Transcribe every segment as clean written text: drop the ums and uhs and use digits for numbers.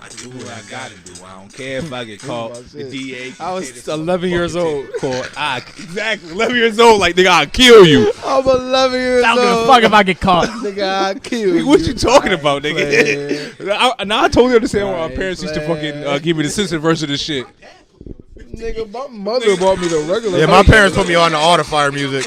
I do what I gotta do. I don't care if I get caught. The DA. I was 11 years old. Exactly. 11 years old. Like, nigga, I'll kill you. I'm 11 years old. I don't give a fuck if I get caught. Nigga, I'll kill you. What you talking about, nigga? Now I totally understand why my parents used to fucking give me the Simpsons version of this shit. Nigga, my mother bought me the regular. Yeah, my parents put me on the Auto Fire music.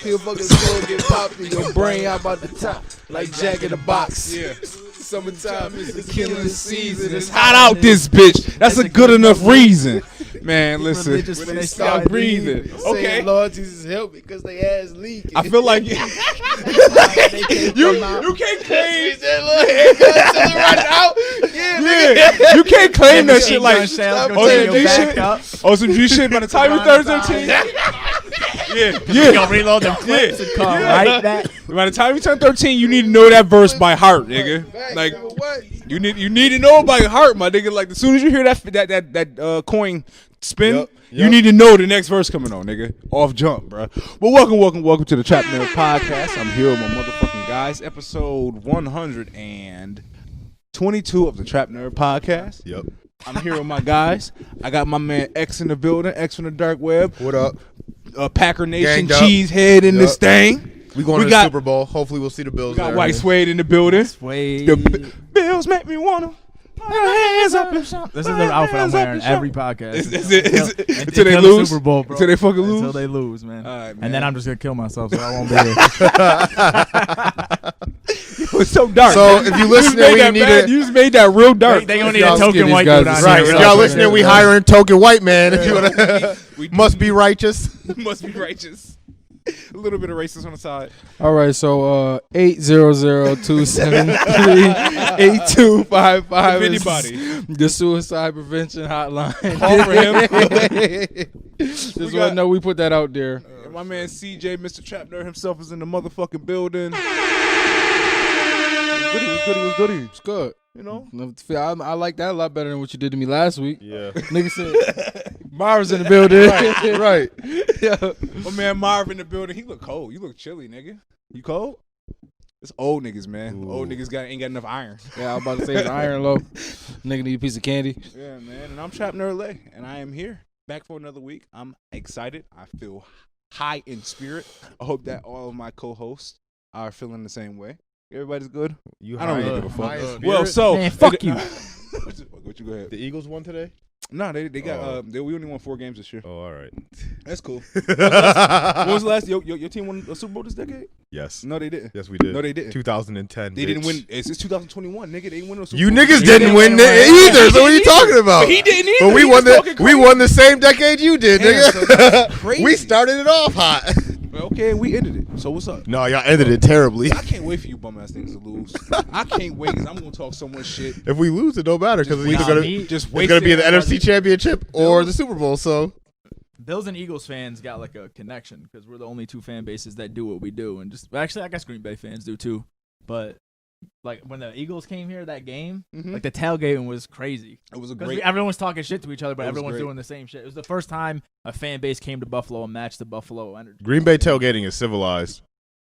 He'll fucking soul get popped in your brain out about the top, like Jack in the Box. Yeah. Summertime is the killing season. It's hot out this bitch. That's a good enough reason. Man, listen. When they Stop breathing. Okay. Lord Jesus help me because they ass leaking. I feel like you can't claim you can't claim that shit like some G shit by the time you're 13. Yeah. You gonna reload them clips and call right back. By the time you turn 13, you need to know that verse by heart, nigga. Like you need to know by heart, my nigga. Like as soon as you hear that coin spin, you need to know the next verse coming on, nigga. Off jump, bro. But welcome to the TrapNerd podcast. I'm here with my motherfucking guys. Episode 122 of the TrapNerd podcast. Yep. I'm here with my guys. I got my man X in the building. X from the dark web. What up? Packer Nation Ganged up. Cheesehead in this thing. We going to the Super Bowl. Hopefully we'll see the Bills. We got there. White Suede in the building. Suede. The Bills make me wanna put my hands up and shout. This is the outfit I'm wearing every podcast. Is it until they lose? Super Bowl, bro. Until they fucking lose? Until they lose, man. All right, man. And then I'm just gonna kill myself, so I won't be there. It's so dark. So if you listening, we need it. You just made that real dark. They gonna need a token white dude on Right. here. If y'all listening, we hiring token white man. If you wanna, must be righteous. Must be righteous. A little bit of racist on the side. All right, so 800-273-8255. If anybody. The suicide prevention hotline. Call for him. Just want to know we put that out there. My man CJ, Mr. TrapNerd himself, is in the motherfucking building. What's goody? It's good. You know? I like that a lot better than what you did to me last week. Yeah. Nigga said Mara's in the building. Right. Yeah. My man Marv in the building. He look cold. You look chilly, nigga. You cold? It's old niggas, man. Ooh. Old niggas ain't got enough iron. Yeah, I was about to say it's iron low. Nigga need a piece of candy. Yeah, man. And I'm TrapNerd Lay, and I am here back for another week. I'm excited. I feel high in spirit. I hope that all of my co-hosts are feeling the same way. Everybody's good? You I don't really high- give a fuck. high in Well, spirit? so Man, fuck you. What you go ahead? The Eagles won today. No, they got we only won 4 games this year. Oh, all right. That's cool. What was the last? Your team won a Super Bowl this decade? Yes. No, they didn't. Yes, we did. No, they didn't. 2010. They didn't win. It's 2021, nigga. They didn't win a Super You Bowl. niggas didn't win it either. So what are you talking about? But he didn't either. But we He won was talking we won the same decade you did, Damn, nigga. so that's crazy. We started it off hot. Okay, we ended it. So what's up? No, y'all ended it terribly. I can't wait for you bum ass niggas to lose. I can't wait because I'm gonna talk so much shit. If we lose, it don't matter because it's Just either wait. gonna Just it's wait. gonna be in the NFC Championship or the Super Bowl. So Bills and Eagles fans got like a connection because we're the only two fan bases that do what we do, and just actually I guess Green Bay fans do too. But like when the Eagles came here that game, like the tailgating was crazy. It was a Because great. everyone was talking shit to each other, but It was everyone's great. doing the same shit. It was the first time a fan base came to Buffalo and matched the Buffalo energy. Green Bay tailgating is civilized.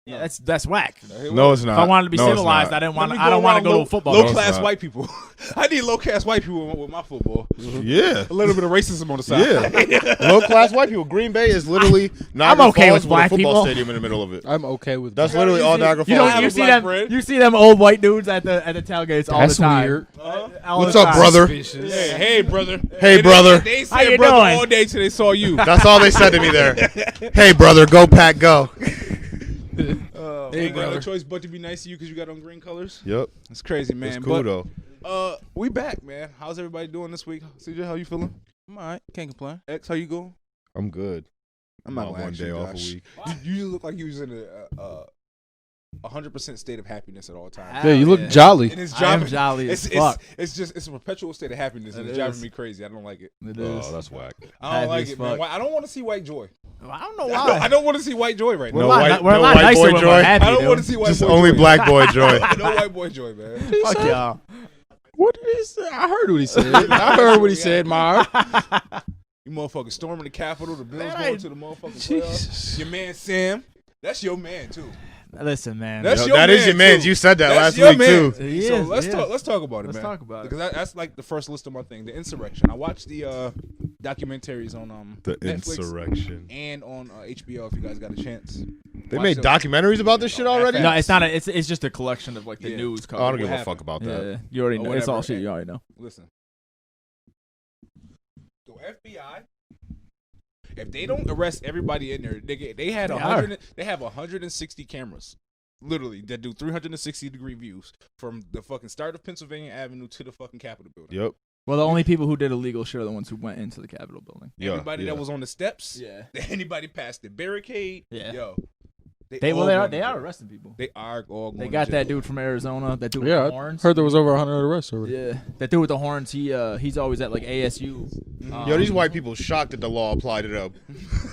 Yeah, that's whack. No, it's not. If I wanted to be No, it's civilized, not. I don't Let me want to around go to a football Low game. class not. white people. I need low class white people with my football. Yeah. A little bit of racism on the side. Yeah. Low class white people. Green Bay is literally Niagara I'm okay Falls with black a football people. stadium in the middle of it. I'm okay with That's that. literally all Niagara You Falls. don't. You have see black them. bread. You see them old white dudes at the tailgates all That's the time. weird. All What's the up, time. brother? Hey, brother. Hey, brother. They How you said brother doing? all day till they saw you. That's all they said to me there. Hey, brother, go Pack, go. Ain't got no choice but to be nice to you because you got on green colors. Yep. It's crazy, man. It's cool, but, though. we back, man. How's everybody doing this week? CJ, how you feeling? I'm all right. Can't complain. X, how you going? I'm good. I'm not About gonna one ask day you, off a Josh. week. You look like you was in a 100% state of happiness at all times. Yeah, you look Yeah. jolly. And it's I am driving, jolly as it's, fuck. It's a perpetual state of happiness, and It it's driving is. me crazy. I don't like it. It Oh, is. that's whack. I don't Happy like as it, man. fuck. Why- I don't want to see white joy. I don't know I why. don't want to see white joy right We're now. a lot, white- we're a no lot white nicer boy when we're joy? happy. I don't dude. want to see white Just boy only joy. black boy joy. No white boy joy, man. Fuck y'all. What did he say? I heard what he said. I heard what he said, Marv. You motherfuckers storming the Capitol. The Bills Man, going to the motherfucking playoffs. Jesus. Your man Sam. That's your man, too. Listen, man. That is your man. You said that last week too. So let's talk about it, man. Let's talk about it. Because that's like the first list of my thing, the insurrection. I watched the documentaries on The Netflix insurrection and on HBO. If you guys got a chance, they made documentaries about this shit already. No, it's not. It's just a collection of like the news. Oh, I don't coverage. give a fuck about that. Yeah, you already know. It's whatever. all shit you already know. Listen, the FBI. If they don't arrest everybody in there, they have 160 cameras, literally, that do 360-degree views from the fucking start of Pennsylvania Avenue to the fucking Capitol building. Yep. Well, the only people who did illegal shit are the ones who went into the Capitol building. Everybody that was on the steps. Yeah. Anybody past the barricade. Yeah. Yo. They are arresting people. They are all going They to got jail. that dude from Arizona. That dude with the I horns. heard there was over 100 arrests already. Yeah, that dude with the horns. He's always at like ASU. Yo, these white people shocked that the law applied to them.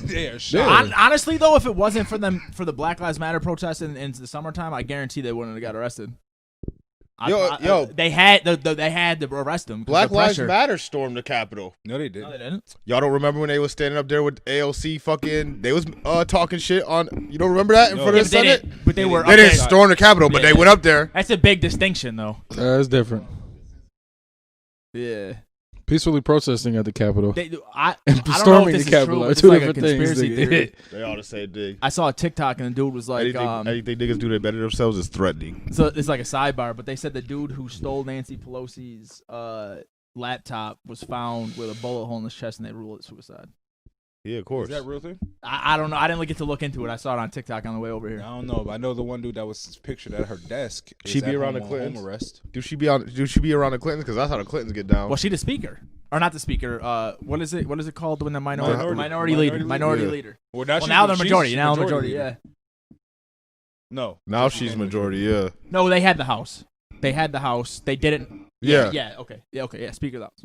They are shocked. Honestly, though, if it wasn't for the Black Lives Matter protests in the summertime, I guarantee they wouldn't have got arrested. They had to arrest them. Black Lives Matter stormed the Capitol. No, they didn't. No, they didn't. Y'all don't remember when they was standing up there with AOC fucking? They was talking shit on. You don't remember that in front of the Senate? But they were. They didn't storm the Capitol, but they went up there. That's a big distinction, though. That's different. Yeah. Peacefully protesting at the Capitol. I And don't know if storming this the is Capitol true, are but two it's like a different things. conspiracy nigga. theory. They all the same thing. I saw a TikTok and the dude was like, Anything niggas do to better themselves is threatening. so it's like a sidebar, but they said the dude who stole Nancy Pelosi's laptop was found with a bullet hole in his chest, and they ruled it suicide. Yeah, of course. Is that a real thing? I don't know. I didn't get to look into it. I saw it on TikTok on the way over I here. don't know, but I know the one dude that was pictured at her desk. She be around the home Clintons? arrest. Do she be around the Clintons? Because that's how the Clintons get down. Well, she the speaker, or not the speaker? What is it? What is it called when the Minority minority leader? leader. Minority Yeah. leader. Well, Now they're majority. she's Now majority. leader. Yeah. No. Now she's majority. Yeah. No, they had the house. They didn't. Yeah. Yeah. Okay. Yeah. Okay. Yeah. Speaker of the house.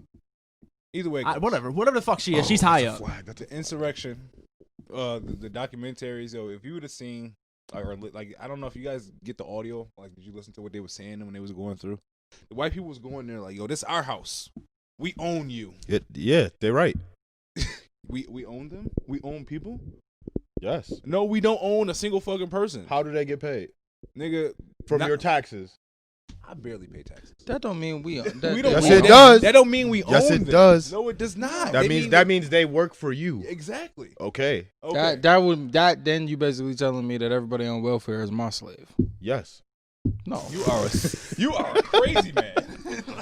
Either way, Whatever the fuck she is, she's high up. the insurrection, the documentaries. Yo, if you would have seen, or like, I don't know if you guys get the audio. Like, did you listen to what they were saying when they was going through? The white people was going there like, yo, this is our house. We own you. Yeah, they're right. We own them. We own people. Yes. No, we don't own a single fucking person. How do they get paid? Nigga, From your taxes. I barely pay taxes. That don't mean we. We don't Yes, own it them. does. That don't mean we own Yes, them. it does. No, it does not. That means they work for you. Exactly. Okay. Okay. Then you basically telling me that everybody on welfare is my slave. Yes. No. You are a crazy man.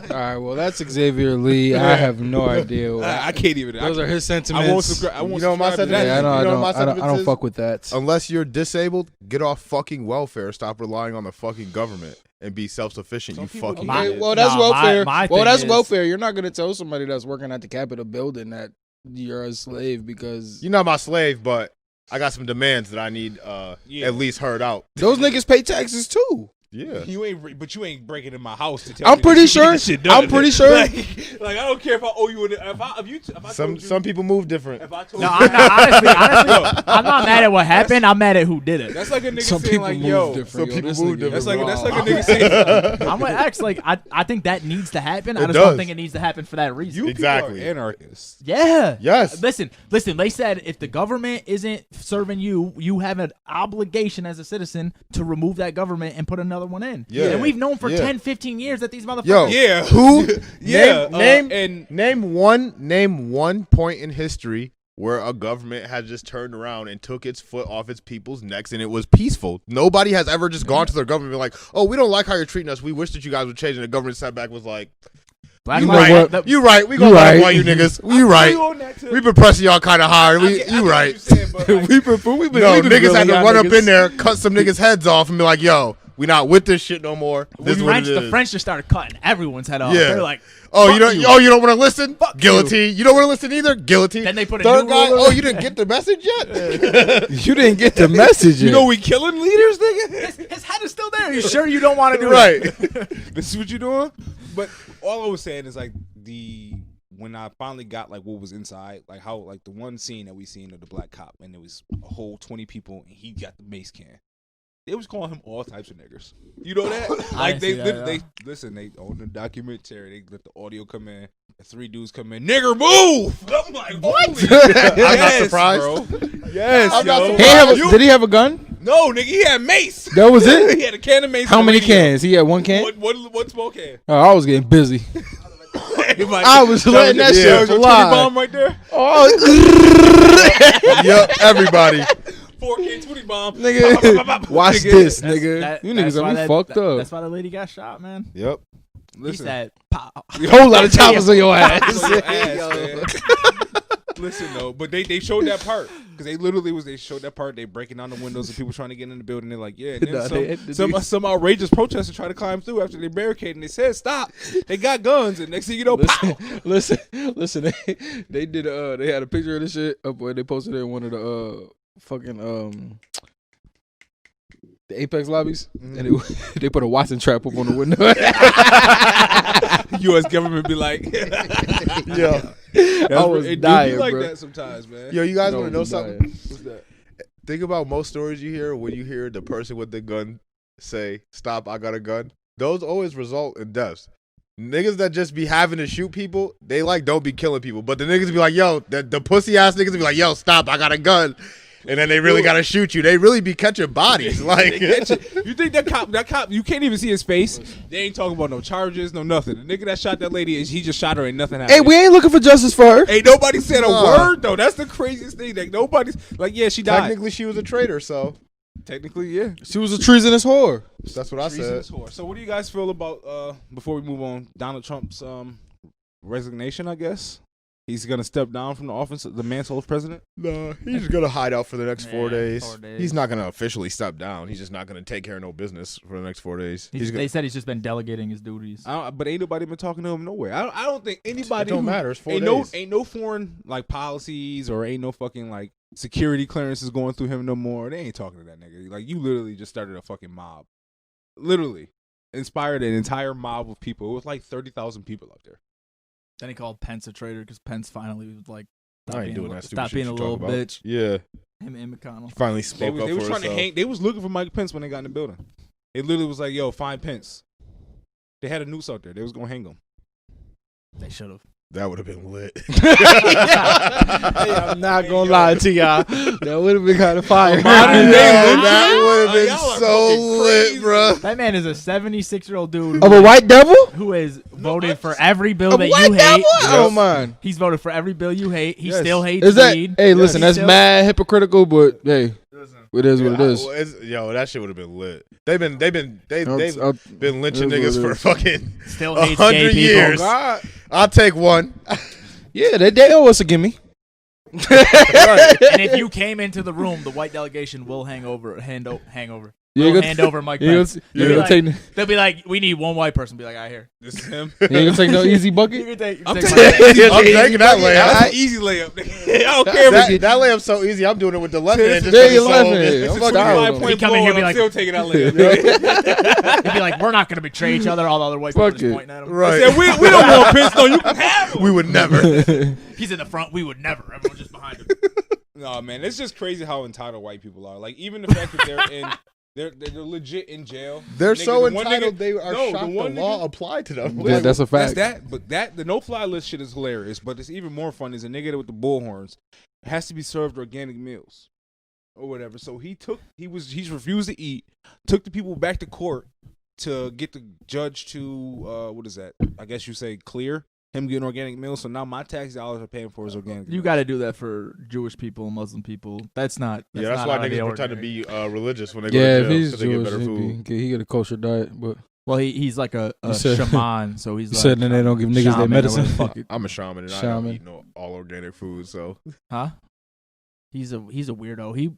All right. Well, that's Xavier Lee. I have no idea. I can't even. Those are his sentiments. I won't subscribe. You know my subscribe to that. sentiment? Yeah, my I sentiment don't is? fuck with that. Unless you're disabled, get off fucking welfare. Stop relying on the fucking government and be self-sufficient. Some You people fucking can. Okay, well, that's welfare. my Well, thing that's is- welfare. You're not gonna tell somebody that's working at the Capitol building that you're a slave because You're not my slave, but I got some demands that I need Yeah. at least heard out. those niggas pay taxes too. Yeah. You ain't breaking in my house to tell I'm me pretty that you get sure. this shit done. I'm pretty sure. Like I don't care if I owe you. If I told you, Some people move different. If I told No, you, I'm not, honestly, I'm not mad at what happened. I'm mad at who did it. that's like a nigga Some saying people like, move yo. different. some yo. people This move nigga different. That's like wild. a nigga saying. I'm with X. Like I think that needs to happen. I It just does. don't think it needs to happen for that reason. You Exactly. people are anarchists. Yeah. Yes. Listen. They said if the government isn't serving you, you have an obligation as a citizen to remove that government and put another one in. Yeah. And we've known for Yeah. 10, 15 years that these motherfuckers. Yo. Yeah. Who? Yeah. Name one point in history where a government has just turned around and took its foot off its people's necks and it was peaceful. Nobody has ever just gone to their government and been like, oh, we don't like how you're treating us. We wish that you guys would change. And the government sat back was like, Black you Lives right. Matter- You right. We You gonna right. right. You niggas. We right. We've been pressing y'all kind of hard. You right. We've been No, niggas had to y'all run up niggas. in there, cut some niggas' heads off, and be like, "Yo, we not with this shit no more. This is what it is." The French just started cutting everyone's head off. Yeah. They're like, Oh, you "Fuck don't. Oh, you don't want to listen? Fuck Guillotine. You don't want to listen either? Guillotine. Then they put a Third new guy. rule. Oh, you didn't get the message yet? You didn't get the message yet. You know we killing leaders, nigga. his head is still there. You sure you don't want to do right. it? This is what you doing. But all I was saying is like when I finally got like what was inside, like how like the one scene that we seen of the black cop, and there was a whole 20 people, and he got the mace can. They was calling him all types of niggers. You know that? Like didn't see that, they listen. They on the documentary. They let the audio come in. The three dudes come in. Nigger move. I'm like, what? I'm not surprised. Bro. Yes. I'm not yo. surprised. Did he have a gun? No, nigga, he had mace. That was it? He had a can of mace. How many cans? He had one can? One small can. Oh, I was getting busy. I was letting that shit fly. Bomb right there. Oh, Yep, everybody. 4K 20 bomb. nigga, watch this, nigga. You niggas are me fucked up. That's why the lady got shot, man. Yep. He said, "Pow." A whole lot of choppers on your ass. On your ass, man. Listen though, but they showed that part because they showed that part. They breaking down the windows and people trying to get in the building. They're like, yeah. And then some outrageous protesters try to climb through after they barricade and they said stop. They got guns and next thing you know, pow. Listen. They did. They had a picture of this shit up where they posted it in one of the fucking the Apex lobbies, and they put a Watson trap up on the window. U.S. government be like, Yeah. I was it dying, do be like bro. that sometimes, man. Yo, you guys want to know was something? dying. What's that? Think about most stories you hear when you hear the person with the gun say, "Stop, I got a gun." Those always result in deaths. Niggas that just be having to shoot people, they like don't be killing people. But the niggas be like, yo, the pussy ass niggas be like, yo, stop, I got a gun. And then they really gotta shoot you. They really be catching bodies. Like, You think that cop, you can't even see his face. They ain't talking about no charges, no nothing. The nigga that shot that lady, he just shot her and nothing happened. Hey, we ain't looking for justice for her. Ain't nobody said a word though. That's the craziest thing. Like nobody's like, yeah, she died. technically, she was a traitor, so Technically, yeah. She was a treasonous whore. that's what I said. Treasonous whore. So what do you guys feel about before we move on, Donald Trump's resignation, I guess? He's gonna step down from the office, the mantle of president. No, he's just gonna hide out for the next 4 days. 4 days. He's not gonna officially step down. He's just not gonna take care of no business for the next 4 days. They said he's just been delegating his duties. But ain't nobody been talking to him nowhere. I don't think anybody. It don't matter. It's 4 ain't days. ain't no foreign like policies or ain't no fucking like security clearances going through him no more. They ain't talking to that nigga. Like you literally just started a fucking mob. Literally inspired an entire mob of people. It was like 30,000 people out there. Then he called Pence a traitor because Pence finally was like, I ain't doing that stupid stop shit being a you little talking about. bitch. Yeah, Him and McConnell. finally They spoke was, up they was for trying to himself. hang. They was looking for Mike Pence when they got in the building. It literally was like, yo, find Pence. They had a noose out there. They was gonna hang him. They should have. That would have been lit. Hey, I'm not gonna lie to y'all. That would have been kind of fire. Modern day Lynch. That would have been Y'all are so fucking lit, crazy. bro. That man is a 76-year-old dude Of a white devil? who has voted for every bill A that white you hate. devil? I don't mind. He's voted for every bill you hate. He Yes. still hates Is that? weed. Hey, listen, He that's still- mad hypocritical, but hey, it is what it is. Yo, that shit would have been lit. They've been lynching it is niggas what for it is. fucking Still hates 100 gay people. years. God. I'll take one. Yeah, they owe us a gimme. And if you came into the room, the white delegation will hand over You ain't hand gonna- over Mike you ain't Pence. gonna- They'll you be ain't gonna like- take- They'll be like, we need one white person. Be like, I hear. This is him. You ain't gonna take no easy You bucket? can take, I'm take taking my- that easy. I'm taking that That's layup. an easy layup. Nigga. I don't care if it's That layup's so easy. I'm doing it with the left hand. There you so left hand. it's I'm a fucking 25 out. point He come in blow here and be I'm like- still taking that layup. They'd be like, we're not going to betray each other. All the other white people Fuck just it. pointing at him. Right. Said, we don't want Pence. No, you can have him. We would never. He's in the front. We would never. Everyone's just behind him. No, man, it's just crazy how entitled white people are. Like even the fact that they're legit in jail. They're Nigga, so the one entitled nigga- they are no, shocked the one law nigga- applied to them. Yeah, that's a That's fact. that, but the no-fly list shit is hilarious. But it's even more fun is a nigga with the bullhorns has to be served organic meals or whatever. So he's refused to eat. Took the people back to court to get the judge to what is that? I guess you say clear him getting organic meals. So now my tax dollars are paying for his organic. You meals. got to do that for Jewish people, Muslim people. That's not. Yeah, that's not why out of the niggas pretend to ordinary. be religious when they go Yeah, to if jail he's so they get Jewish, better food. he get a kosher diet, but Well, he's like a You said- shaman, so he's you like. said then they don't give niggas their shaman or medicine. whatever the fuck it- I'm a shaman and I Shaman. don't eat all organic food, so Huh? He's a weirdo.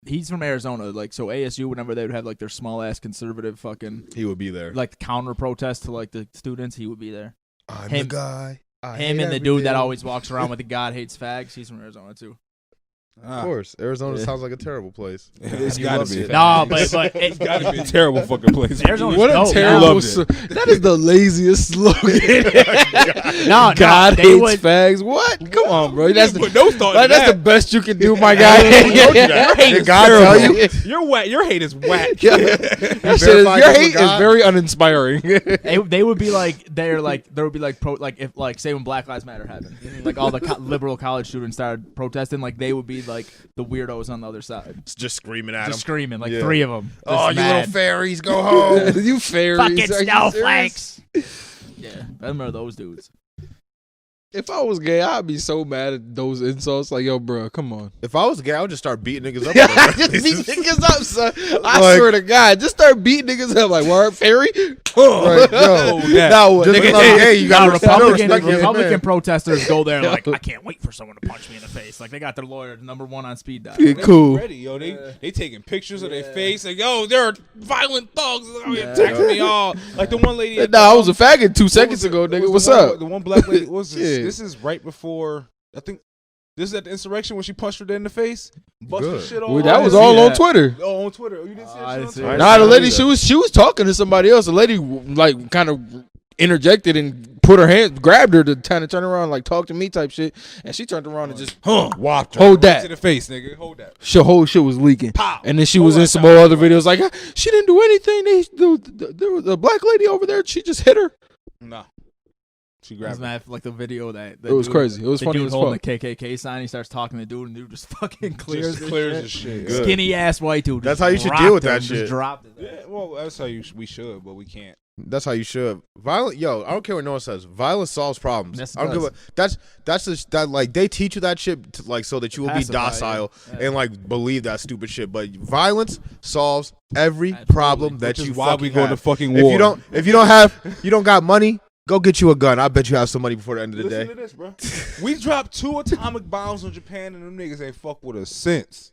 He's from Arizona, like so ASU. Whenever they would have like their small ass conservative fucking he would be there. like counter protest to like the students, he would be there. I'm him- the guy. I Him hate and the dude that everything. always walks around with the God hates fags. He's from Arizona too. Of course, Arizona Yeah. sounds like a terrible place. It's He gotta loves be. it. No, but It's it, gotta be a terrible fucking place. Arizona's What a dope, terrible! Loved That is the laziest slogan. No, God they hates would- fags. What? Come on, bro. That's Put the, no thought like, in that's the that. best you can do, my guy. Your hate is God tell terrible. you? Your whack. Your hate is whack. Yeah. That shit is- Verified your with hate is God. very uninspiring. they would be like there would be like if like say when Black Lives Matter happened, like all the liberal college students started protesting, like they would be like the weirdos on the other side, just screaming at just him. screaming like 3 of them. Oh, you mad. little fairies, go home. You fairies. Fucking Are you snowflakes. serious? Yeah, I remember those dudes. If I was gay, I'd be so mad at those insults. Like, yo, bro, come on. If I was gay, I would just start beating niggas up. Just beat niggas up, son. I swear to God, just start beating niggas up. Like, word, fairy? Right, yo. Now what? Just Nigga, because I'm gay, you got to respect your Republican man. protesters go there like, I can't wait for someone to punch me in the face. Like they got their lawyer #1 on speed dial. Yeah, cool. Ready, yo. They taking pictures of their face. Like, yo, they're violent thugs. Attacking me all. Like the one lady. Nah, I was a faggot 2 seconds ago, nigga. What's up? The one black lady. What's this? Yeah. This is right before. I think this is at the insurrection when she punched her dead in the face. Busted Good. shit all. Well, that over. was all on Twitter. Oh, on Twitter. Oh, you didn't see I that didn't shit see on it. Twitter? Nah, the lady, she was talking to somebody else. The lady like kind of interjected and put her hand, grabbed her to kind of turn around, like talk to me type shit, and she turned around and just Whopped her. hold Right to that. the face, nigga. Hold that. Her whole shit was leaking, Pow. and then she Hold was in that some down. more other videos like she didn't do anything. There was a black lady over there. She just hit her. Nah. She It was grabbed me. mad, like the video that It was crazy. It was the funny dude as holding fuck. the KKK sign. He starts talking to the dude, and the dude just fucking clears Just clears his his shit. shit. Good. Skinny ass white dude. That's just how you should dropped deal with him, that just shit. Dropped it. Yeah, well, that's how we should, but we can't. That's how you should. Violent, yo. I don't care what no one says. Violence solves problems. Yes, it I don't give does. a. That's just that. Like they teach you that shit to, like so that you will be Pacify you. docile Yeah. and like believe that stupid shit. But violence solves every Absolutely. problem that Which is you why we fucking go have. to fucking If war. you don't got money, go get you a gun. I bet you have some money before the end of the Listen day. to this, bro. We dropped 2 atomic bombs on Japan, and them niggas ain't fuck with us since.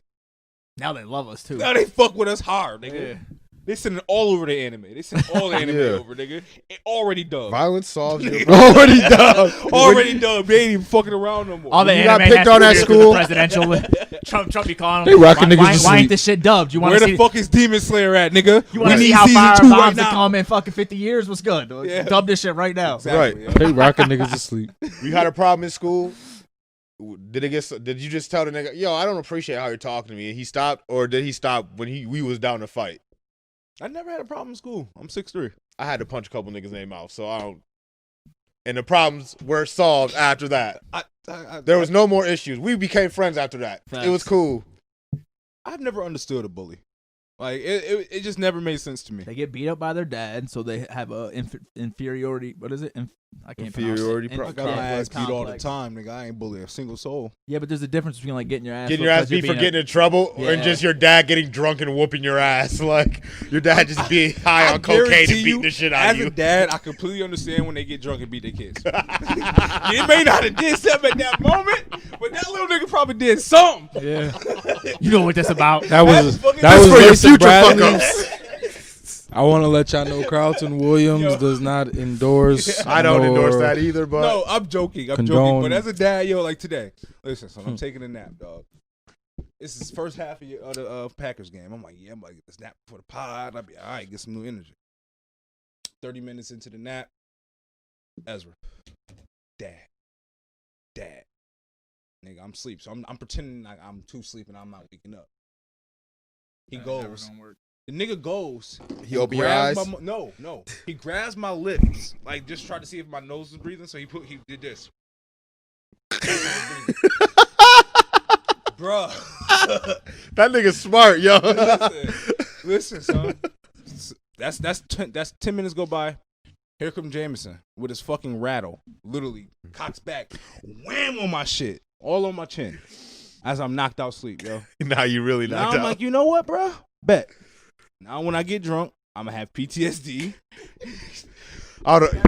Now they love us too. Now they fuck with us hard, nigga. Yeah. They sending all over the anime. They send all the anime Yeah. over, nigga. It already done. Violence solves your Already done. Already done. They ain't even fucking around no more. All the You anime got picked has to on do at with school? The presidential. Trump be calling They them. rocking niggas why to ain't sleep. this shit dubbed? You want Where to the see? fuck is Demon Slayer at, nigga? You want to We see need how season far 2 bombs right to now. come in fucking 50 years? What's good? Yeah. Dub this shit right now. Exactly, Right. yo. They rocking niggas to sleep. You had a problem in school. Did you just tell the nigga, yo, I don't appreciate how you're talking to me? And he stopped, or did he stop when we was down to fight? I never had a problem in school. I'm 6'3". I had to punch a couple niggas in their mouth, so I don't. And the problems were solved after that. There was no more issues. We became friends after that. Facts. It was cool. I've never understood a bully. Like it just never made sense to me. They get beat up by their dad, so they have a inferiority. What is it? I can't Inferiority pronounce it. I got my Yeah, ass beat all the complex. time, nigga. I ain't bully a single soul. Yeah, but there's a difference between like getting your ass Getting whooped your ass 'cause you're beat for being getting in trouble, or Yeah. just your dad getting drunk and whooping your ass. Like, your dad just being high on cocaine and guarantee beating the shit out as of you. a dad, I completely understand when they get drunk and beat their kids. They may not have did something at that moment, but that little nigga probably did something. Yeah. You know what that's about. That was fucking- that was for your Mason future Bradley. fuck-ups. I want to let y'all know Carlton Williams Yo. does not endorse. I don't endorse nor- that either, but No, I'm joking. I'm joking. Condone. But as a dad, yo, like today, listen, son, I'm taking a nap, dog. This is first half of the Packers game. I'm like, yeah, I'm about to get this nap for the pod. I'll be all right, get some new energy. 30 minutes into the nap, Ezra, dad. Nigga, I'm asleep. So I'm pretending like I'm too sleep and I'm not waking up. He goes. The nigga goes. he opened your eyes. grabs my no. He grabs my lips, like just tried to see if my nose was breathing. So he did this, bruh. That nigga's smart, yo. Listen, son. That's 10 minutes go by. Here comes Jameson with his fucking rattle, literally cocks back, wham on my shit, all on my chin, as I'm knocked out sleep, yo. Now you really Now knocked I'm out. like, you know what, bruh? Bet. Now when I get drunk, I'm gonna have PTSD.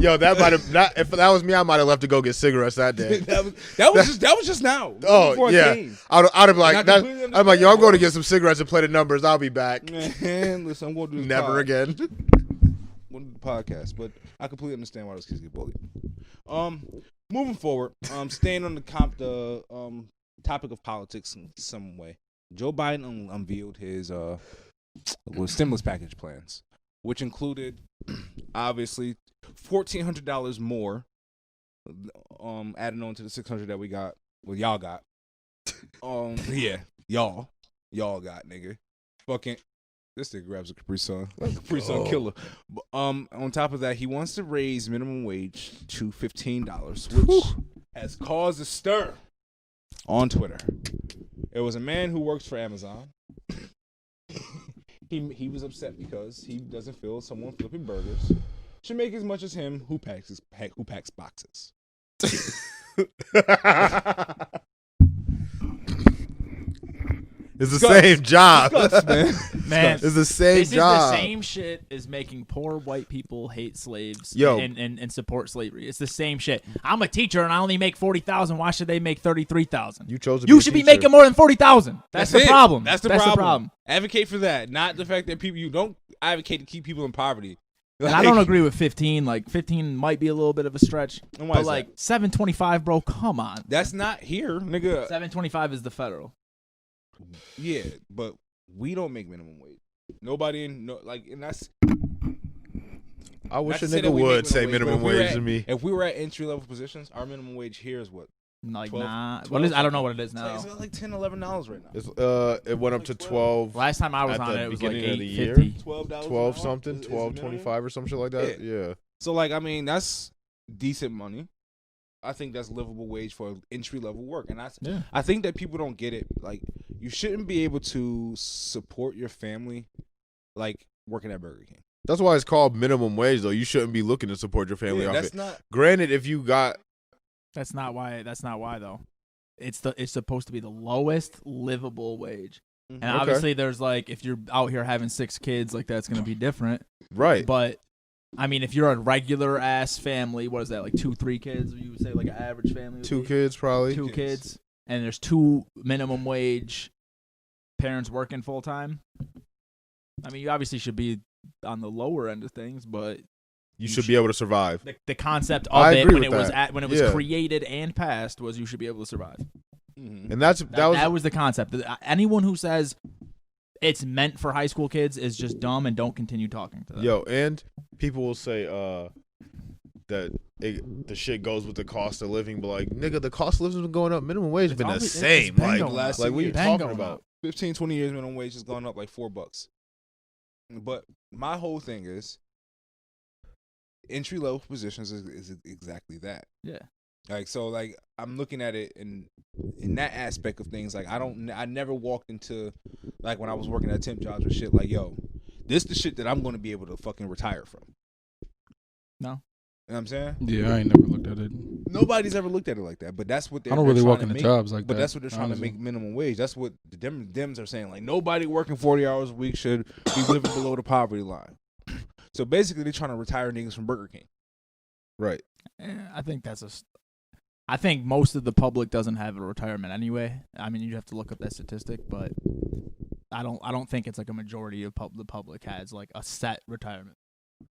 Yo, that might have. If that was me, I might have left to go get cigarettes that day. that was just now. Oh before I yeah, came. I'd have like And I that. completely I'm like, yo, I'm understand. going to get some cigarettes and play the numbers. I'll be back. Man, listen, I'm gonna do this Never pod. again. I'm gonna do the podcast, but I completely understand why those kids get bullied. Moving forward, staying on the topic of politics in some way. Joe Biden unveiled his stimulus package plans, which included obviously $1,400 more, adding on to the $600 that we got. Well, y'all got. Yeah, y'all got, nigga. Fucking this nigga grabs a Capri Sun. Capri Sun killer. But, on top of that, he wants to raise minimum wage to $15, which has caused a stir on Twitter. It was a man who works for Amazon. He was upset because he doesn't feel someone flipping burgers should make as much as him who packs boxes. It's the same job. Man, it's the same this job. Is the same shit as making poor white people hate slaves Yo. and support slavery. It's the same shit. I'm a teacher and I only make $40,000. Why should they make $33,000? You chose to You be should a be teacher. making more than $40,000. That's the it. problem. That's the problem. Advocate for that, not the fact that you don't advocate to keep people in poverty. And I don't agree with 15. Like 15 might be a little bit of a stretch, And why but is like that? 725, bro. Come on. That's not here, nigga. 725 is the federal. Yeah, but we don't make minimum wage. Nobody and that's. I wish not a to say that nigga we would make say but minimum if we were wage at- to me. If we were at entry level positions, our minimum wage here is what? Like 12, nah. 12 What is? I don't know what it is now. It's like $10, $11 right now. It's, it went up to 12. Last time I was at on the it, it was like beginning of the year. $8.50. $12 12 an hour something, is 12 minimum. 25 or some shit like that. Yeah. So like, I mean, that's decent money. I think that's livable wage for entry level work, and I think that people don't get it. Like, you shouldn't be able to support your family, like working at Burger King. That's why it's called minimum wage, though. You shouldn't be looking to support your family off that's it. not. Granted, if you got That's not why though. It's supposed to be the lowest livable wage. And Okay. obviously there's like if you're out here having 6 kids, like that's going to be different. right, But I mean, if you're a regular ass family, what is that? Like 2-3 kids? You would say like an average family would 2 be? kids probably. 2 kids, and there's 2 minimum wage parents working full time. I mean, you obviously should be on the lower end of things, but You should be able to survive. the concept of I it agree when with it was that. when it was Yeah. created and passed was you should be able to survive. Mhm. And that was the concept. Anyone who says it's meant for high school kids is just dumb and don't continue talking to them. yo, and people will say that the shit goes with the cost of living, but like, nigga, the cost of living's been going up. Minimum wage has been the always- same. it's been Like, going up. like what are you It's been talking going about? up. 15, 20 years minimum wage has gone up like $4. But my whole thing is entry level positions is exactly that. Yeah. Like, so like I'm looking at it in that aspect of things. Like I never walked into like when I was working at temp jobs or shit like, yo, this the shit that I'm going to be able to fucking retire from. No. You know what I'm saying? Yeah, I ain't never looked at it. Nobody's ever looked at it like that, but that's what they're I don't really they're walk trying to into make. jobs like But that. that's what they're trying honestly. to make minimum wage. That's what the Dems are saying. Like, nobody working 40 hours a week should be living below the poverty line. So basically, they're trying to retire niggas from Burger King. Right. I think I think most of the public doesn't have a retirement anyway. I mean, you have to look up that statistic, but I don't think it's like a majority of the public has like a set retirement.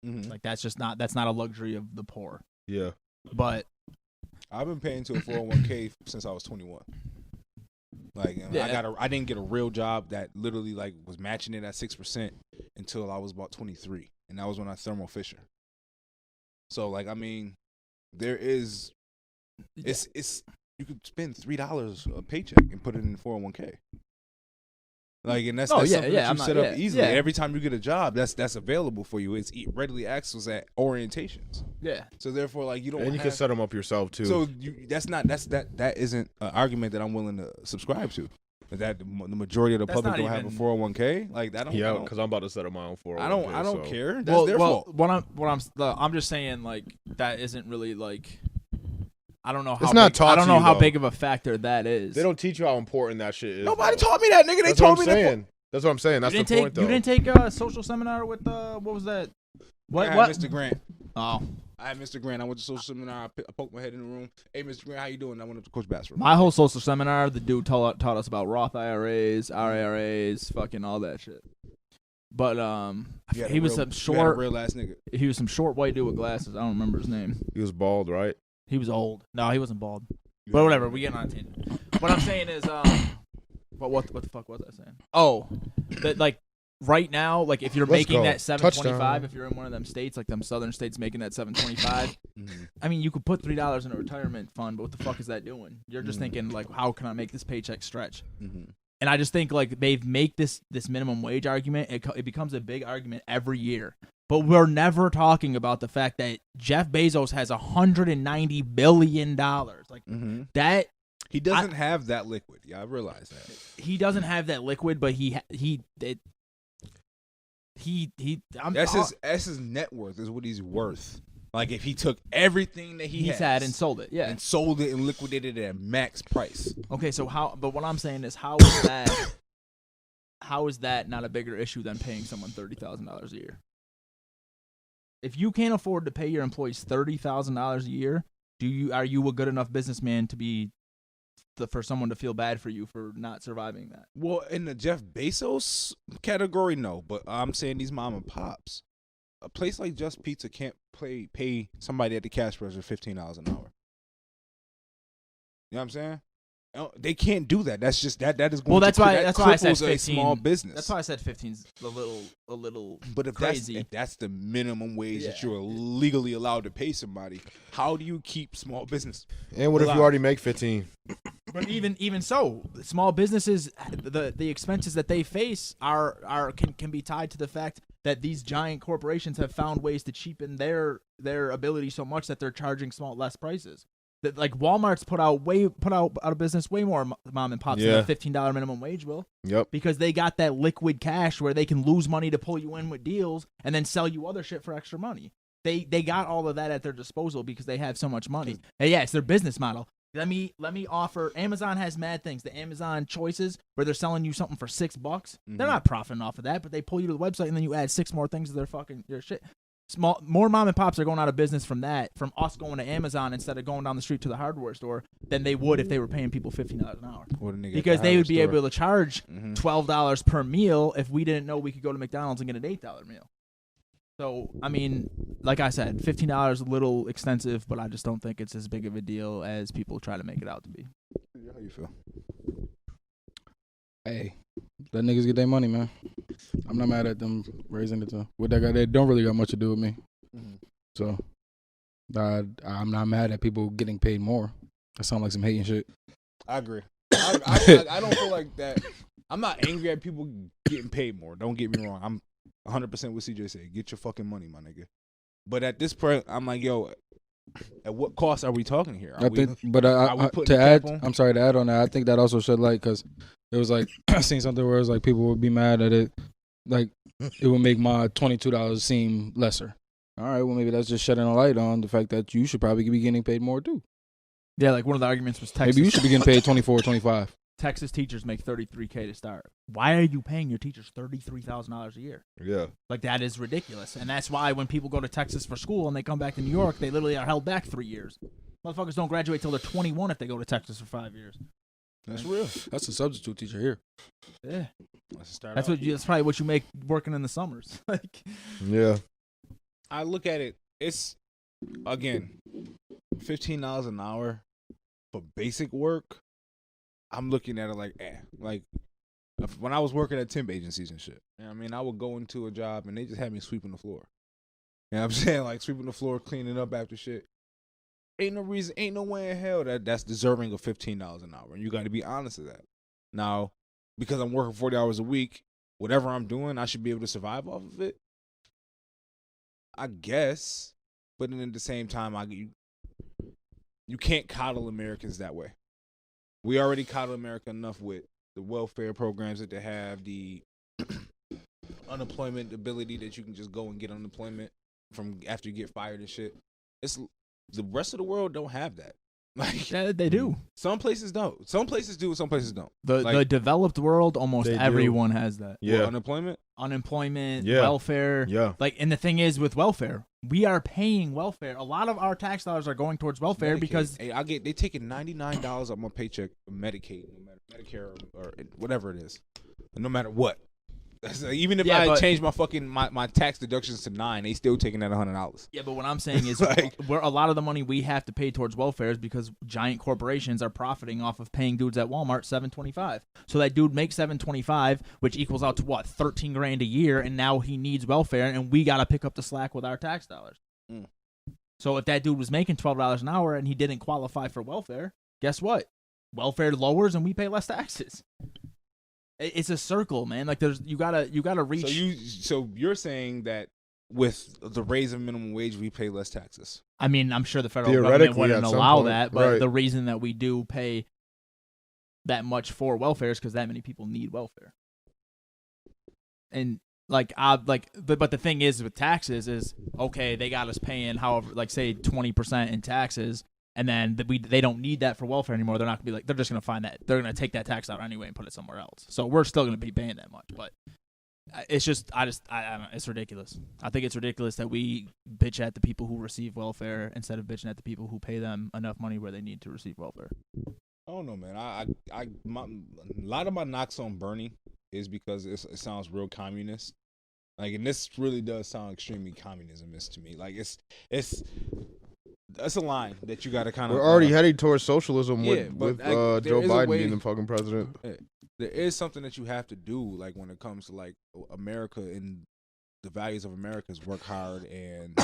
Mm-hmm. Like that's not a luxury of the poor. Yeah. But I've been paying to a 401k since I was 21. Like, Yeah. I didn't get a real job that literally like was matching it at 6% until I was about 23, and that was when I Thermo Fisher. So like, I mean, there is, it's you could spend $3 a paycheck and put it in 401k. Like, and that's something that you set up easily. yeah. Every time you get a job, that's available for you. It's readily accessed at orientations. yeah. So therefore, like, you don't. And you can set them up yourself too. So that isn't an argument that I'm willing to subscribe to. That the majority of the That's public not don't have a even- 401k. Like that. yeah, because I'm about to set up my own 401k. I don't so. care. That's their fault. I'm just saying like that isn't really like I don't know how It's not big, taught I don't to know you, how though. big of a factor that is. They don't teach you how important that shit is. Nobody though. taught me that, nigga. They That's told what me I'm that. saying. That's what I'm saying. That's you the didn't point, take though. you didn't take a social seminar with what was that? I had What? Mr. Grant. Oh, I had Mr. Grant. I went to social seminar. I poked my head in the room. Hey, Mr. Grant, how you doing? I went up to Coach Bass room. my whole social seminar, the dude taught us about Roth IRAs, IRAs, fucking all that shit. But he was some short, real ass nigga. he was some short white dude with glasses. I don't remember his name. He was bald, right? He was old. No, he wasn't bald. But whatever, we get on a tangent. What I'm saying is, what the fuck was I saying? Oh, that like right now, like if you're Let's making go. that 725, Touchdown. if you're in one of them states, like them southern states making that 725, Mhm. I mean, you could put $3 in a retirement fund, but what the fuck is that doing? You're just thinking like, how can I make this paycheck stretch? Mhm. And I just think like they've make this minimum wage argument. It becomes a big argument every year. But we're never talking about the fact that Jeff Bezos has $190 billion. Like Mhm. that He doesn't have that liquid. Yeah, I realize that. He doesn't have that liquid, but That's his net worth is what he's worth. Like if he took everything that he had and sold it, and sold it and liquidated it at max price. Okay, so but what I'm saying is how is that not a bigger issue than paying someone $30,000 a year? If you can't afford to pay your employees $30,000 a year, are you a good enough businessman to be for someone to feel bad for you for not surviving that? Well, in the Jeff Bezos category, no. But I'm saying these mom and pops. A place like Just Pizza can't pay somebody at the cash register $15 an hour. You know what I'm saying? They can't do that. That's just that is going that's why I said 15. A small business. That's why I said 15's a little but if crazy. That's the minimum wage that you're legally allowed to pay somebody, how do you keep small business? And what if you already make 15? But even so, small businesses, the expenses that they face can be tied to the fact that these giant corporations have found ways to cheapen their ability so much that they're charging less prices. That like Walmart's put out of business way more mom and pops than a $15 minimum wage will. Yep. Because they got that liquid cash where they can lose money to pull you in with deals and then sell you other shit for extra money. They got all of that at their disposal because they have so much money. And yeah, it's their business model. Let me offer. Amazon has mad things. The Amazon choices where they're selling you something for $6. They're not profiting off of that, but they pull you to the website and then you add 6 more things to their shit. More mom and pops are going out of business from us going to Amazon instead of going down the street to the hardware store than they would if they were paying people $15 an hour. Because they would be able to charge $12 per meal if we didn't know we could go to McDonald's and get an $8 meal. So, I mean, like I said, $15 is a little extensive, but I just don't think it's as big of a deal as people try to make it out to be. How you feel? Hey, let niggas get their money, man. I'm not mad at them raising it to what that guy. They don't really got much to do with me. So, I'm not mad at people getting paid more. That sounds like some hating shit. I agree. I don't feel like that. I'm not angry at people getting paid more. Don't get me wrong. I'm 100% what CJ said. Get your fucking money, my nigga. But at this point, I'm like, yo, at what cost are we talking here? To add on that, I think that also shed light because it was like I seen something where it was like people would be mad at it, like it would make my $22 seem lesser. All right, well maybe that's just shedding a light on the fact that you should probably be getting paid more too. Yeah, like one of the arguments was Texas. Maybe you should be getting paid $24, $25. Texas teachers make $33K to start. Why are you paying your teachers $33,000 a year? Yeah. Like, that is ridiculous. And that's why when people go to Texas for school and they come back to New York, they literally are held back 3 years. Motherfuckers don't graduate till they're 21 if they go to Texas for 5 years. That's real. That's a substitute teacher here. Yeah. That's probably what you make working in the summers. Like, yeah. I look at it, it's, again, $15 an hour for basic work. I'm looking at it like when I was working at temp agencies and shit. You know what I mean? I would go into a job and they just had me sweeping the floor. You know what I'm saying? Like sweeping the floor, cleaning up after shit. Ain't no way in hell that's deserving of $15 an hour. And you got to be honest with that. Now, because I'm working 40 hours a week, whatever I'm doing, I should be able to survive off of it. I guess. But then at the same time, you can't coddle Americans that way. We already coddle America enough with the welfare programs that they have, the unemployment ability that you can just go and get unemployment from after you get fired and shit. It's the rest of the world don't have that. Like yeah, they do. Some places don't. Some places do. Some places don't. The developed world, almost everyone has that. Yeah, unemployment, welfare. Yeah. Like, and the thing is with welfare, we are paying welfare. A lot of our tax dollars are going towards welfare because they taking $99 of my paycheck for Medicaid, no matter Medicare or whatever it is, no matter what. Even if I change my fucking my tax deductions to 9, they still taking that $100. Yeah, but what I'm saying is, where a lot of the money we have to pay towards welfare is because giant corporations are profiting off of paying dudes at Walmart $7.25. So that dude makes $7.25, which equals out to what, $13,000 a year, and now he needs welfare, and we got to pick up the slack with our tax dollars. So if that dude was making $12 an hour and he didn't qualify for welfare, guess what? Welfare lowers and we pay less taxes. It's a circle, man. Like you gotta reach. So you're saying that with the raise of minimum wage, we pay less taxes? I mean, I'm sure the federal government wouldn't allow that, but the reason that we do pay that much for welfare is because that many people need welfare. And but the thing is with taxes is, okay, they got us paying however, like say 20% in taxes, and then they don't need that for welfare anymore. They're not gonna be they're just gonna find that they're gonna take that tax out anyway and put it somewhere else. So we're still gonna be paying that much, but it's just I don't know, it's ridiculous. I think it's ridiculous that we bitch at the people who receive welfare instead of bitching at the people who pay them enough money where they need to receive welfare. I don't know, man. A lot of my knocks on Bernie is because it sounds real communist. Like, and this really does sound extremely communismist to me. Like, that's a line that you got to kind of. We're already heading towards socialism with Joe Biden being the fucking president. There is something that you have to do, like when it comes to like America, and the values of America is work hard and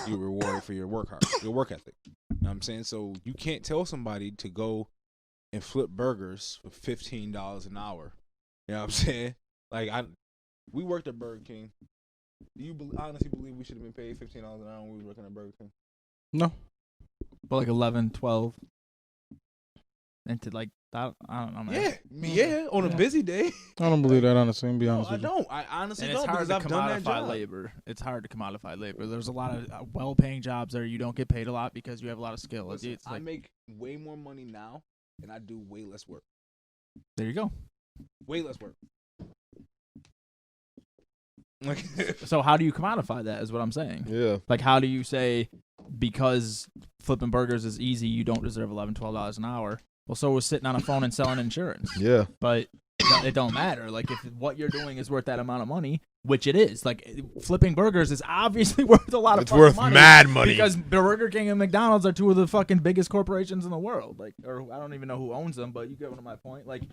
you're rewarded for your work ethic. You know what I'm saying? So you can't tell somebody to go and flip burgers for $15 an hour. You know what I'm saying? Like, we worked at Burger King. Do you honestly believe we should have been paid $15 an hour when we were working at Burger King? No. But like 11, 12. Into like, I don't know, man. Yeah, on a busy day. I don't believe that, honestly. Be honest with you. I don't. I honestly And don't. it's hard because to I've done that commodify job. labor. It's hard to commodify labor. There's a lot of well-paying jobs there. You don't get paid a lot because you have a lot of skill. Listen, It's I like, make way more money now, and I do way less work. there you go. Way less work. So how do you commodify that is what I'm saying. Yeah. Like, how do you say because flipping burgers is easy, you don't deserve $11, $12 an hour? Well, so is sitting on a phone and selling insurance. Yeah. But it don't matter. Like, if what you're doing is worth that amount of money, which it is, like, flipping burgers is obviously worth a lot of It's fucking worth money. mad money. Because Burger King and McDonald's are two of the fucking biggest corporations in the world. Like, or I don't even know who owns them, but you get my point. Like,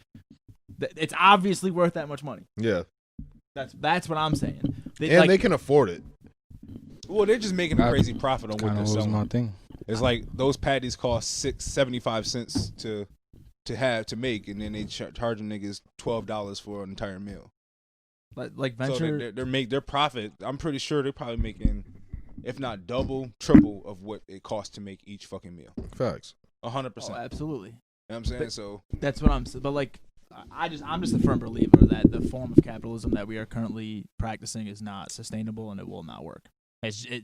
it's obviously worth that much money. Yeah. That's what I'm saying. They can afford it. Well, they're just making a crazy profit on what they're was selling. my thing. It's like those patties cost 75 cents to make, and then they charging niggas $12 for an entire meal. Like venture, so they make their profit. I'm pretty sure they're probably making, if not double, triple of what it costs to make each fucking meal. Facts. 100%. oh, absolutely. You know what I'm saying? But so that's what I'm. But like, I'm just a firm believer that the form of capitalism that we are currently practicing is not sustainable and it will not work.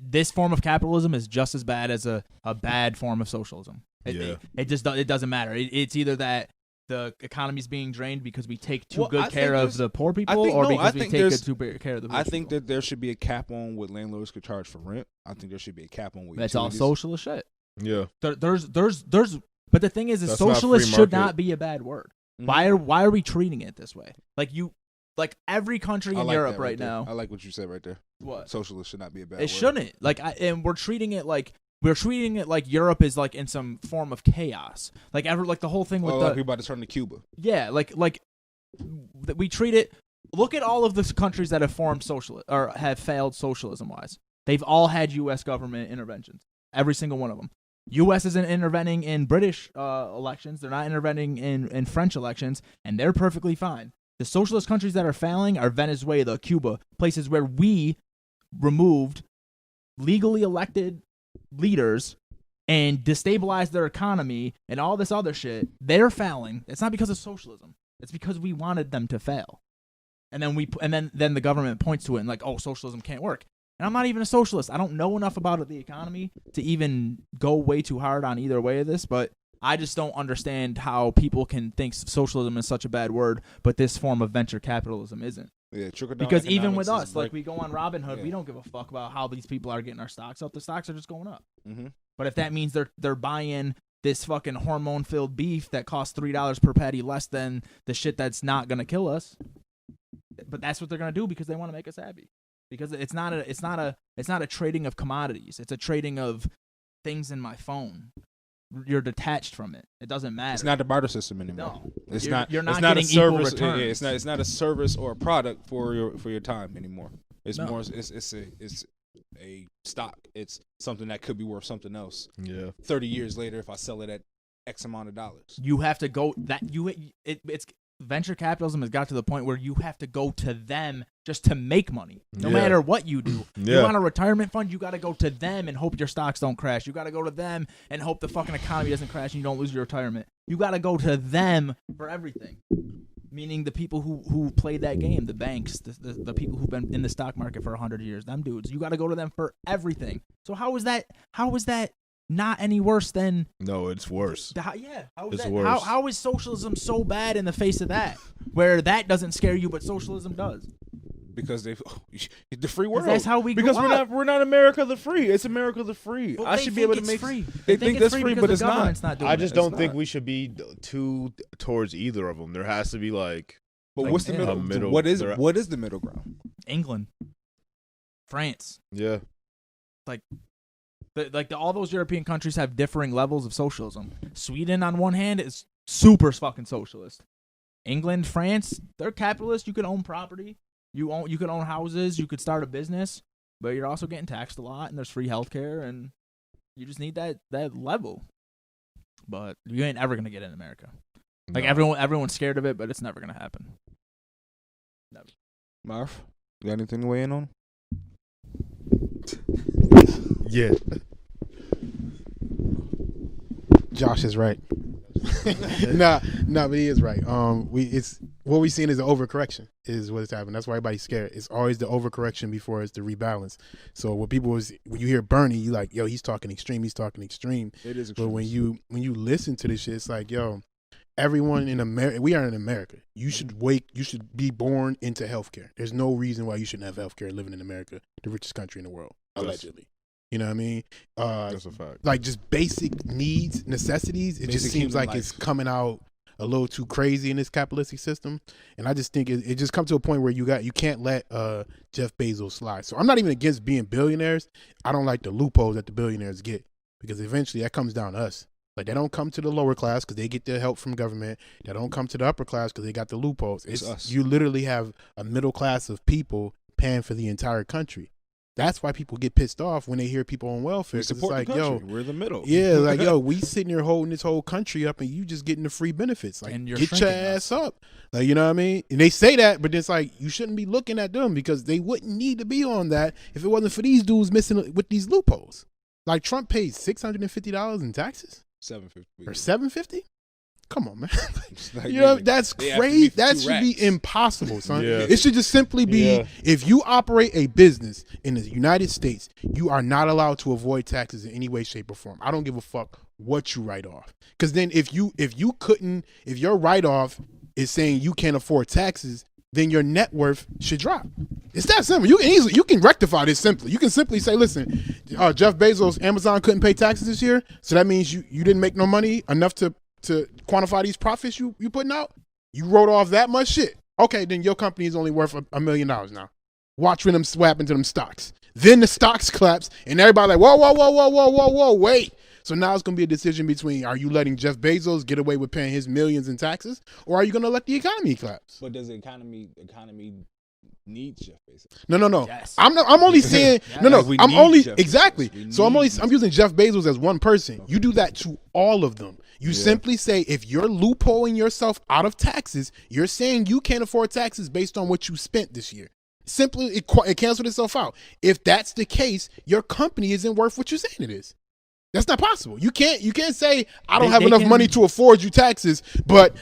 This form of capitalism is just as bad as a bad form of socialism. It doesn't matter. It's either that the economy's being drained because we take too good care of the poor people, or because we take too good care of the rich I think people. that there should be a cap on what landlords could charge for rent. I think there should be a cap on what That's all utilities. socialist shit. Yeah. There's but the thing is That's not socialist free should market. not be a bad word. Mhm. Why are we treating it this way? Like every country I in like Europe that right there. now. I like what you said right there. What? Socialist should not be a bad It word. shouldn't. And we're treating it like Europe is like in some form of chaos. Like the whole thing with like we about to turn to Cuba. yeah, we treat it. Look at all of the countries that have formed socialist or have failed socialism wise. They've all had U.S. government interventions. Every single one of them. U.S. isn't intervening in British elections. They're not intervening in French elections, and they're perfectly fine. The socialist countries that are failing are Venezuela, Cuba, places where we removed legally elected leaders and destabilized their economy and all this other shit. They're failing. It's not because of socialism. It's because we wanted them to fail. And then the government points to it and like, oh, socialism can't work. And I'm not even a socialist. I don't know enough about the economy to even go way too hard on either way of this, but I just don't understand how people can think socialism is such a bad word, but this form of venture capitalism isn't. Yeah, trickle down. Because even with economics us, is like we go on Robinhood, Yeah. we don't give a fuck about how these people are getting our stocks up. The stocks are just going up. Mm-hmm. But if that means they're buying this fucking hormone-filled beef that costs $3 per patty less than the shit that's not gonna kill us, but that's what they're gonna do because they want to make us happy. Because it's not a trading of commodities. It's a trading of things in my phone. You're detached from it. It doesn't matter. It's not the barter system anymore. No, It's you're not. You're not it's not getting a service. equal returns. It's not a service or a product for your time anymore. It's No. more. It's a stock. It's something that could be worth something else. Yeah. 30 years later, if I sell it at X amount of dollars. You have to go that it's venture capitalism has got to the point where you have to go to them just to make money, no Yeah. matter what you do. Yeah. You want a retirement fund, you got to go to them and hope your stocks don't crash. You got to go to them and hope the fucking economy doesn't crash and you don't lose your retirement. You got to go to them for everything. Meaning the people who played that game, the banks, the people who've been in the stock market for 100 years, them dudes. You got to go to them for everything. So how is that not any worse than? No, it's worse. How is It's that? worse. How is socialism so bad in the face of that? Where that doesn't scare you, but socialism does. Because the free world. That's how we because grew up. we're not America the free. It's America the free. But I they should be think able to it's make. free. They think that's free, because but the it's not. government's not doing I just it. don't It's think not. we should be too towards either of them. There has to be like. But Like, what's the yeah. middle? A What is middle- the middle ground? England, France, Yeah. all those European countries have differing levels of socialism. Sweden, on one hand, is super fucking socialist. England, France, they're capitalist. You can own property. You can own houses. You could start a business, but you're also getting taxed a lot, and there's free healthcare, and you just need that level. But you ain't ever gonna get it in America. Like No. everyone's scared of it, but it's never gonna happen. Never. Marv, you got anything to weigh in on? Yeah. Josh is right. nah, but he is right. It's what we've seen is an overcorrection is what is happening. That's why everybody's scared. It's always the overcorrection before it's the rebalance. So when you hear Bernie, you like, yo, he's talking extreme. It is. But when you listen to this shit, it's like, yo, everyone in America, we are in America. You should be born into healthcare. There's no reason why you shouldn't have healthcare living in America, the richest country in the world, allegedly. You know what I mean? That's a fact. Like just basic needs, necessities. It just Basic seems human like it's life. coming out a little too crazy in this capitalistic system. And I just think it just comes to a point where you can't let Jeff Bezos slide. So I'm not even against being billionaires. I don't like the loopholes that the billionaires get because eventually that comes down to us. Like they don't come to the lower class because they get their help from government. They don't come to the upper class because they got the loopholes. It's us. You literally have a middle class of people paying for the entire country. That's why people get pissed off when they hear people on welfare. We 'Cause it's support like, the country. yo, We're the middle. yeah, like, yo, we sitting here holding this whole country up and you just getting the free benefits. Like, And you're get your shrinking ass up. Like, you know what I mean? And they say that, but it's like, you shouldn't be looking at them because they wouldn't need to be on that if it wasn't for these dudes missing with these loopholes. Like, Trump paid $650 in taxes $750 or $750. Come on, man. Like, You know, nigga, that's they after me crazy. for That 2 should racks. be impossible, son. Yeah. It should just simply be Yeah. if you operate a business in the United States, you are not allowed to avoid taxes in any way, shape, or form. I don't give a fuck what you write off. Because then if your write off is saying you can't afford taxes, then your net worth should drop. It's that simple. You can rectify this simply. You can simply say, listen, Jeff Bezos, Amazon couldn't pay taxes this year, so that means you didn't make no money enough to quantify these profits you putting out. You wrote off that much shit. Okay, then your company is only worth $1 million now. Watch when them swap into them stocks. Then the stocks collapse, and everybody like, whoa, wait. So now it's gonna be a decision between: are you letting Jeff Bezos get away with paying his millions in taxes, or are you gonna let the economy collapse? But does the economy need Jeff Bezos? No. Yes. I'm only saying no. Like, we I'm need only Jeff exactly. Bezos. We So I'm need using Jeff Bezos as one person. You do that to all of them. You simply say if you're loopholing yourself out of taxes, you're saying you can't afford taxes based on what you spent this year. Simply, it canceled itself out. If that's the case, your company isn't worth what you're saying it is. That's not possible. You can't say I don't have enough money to afford you taxes, but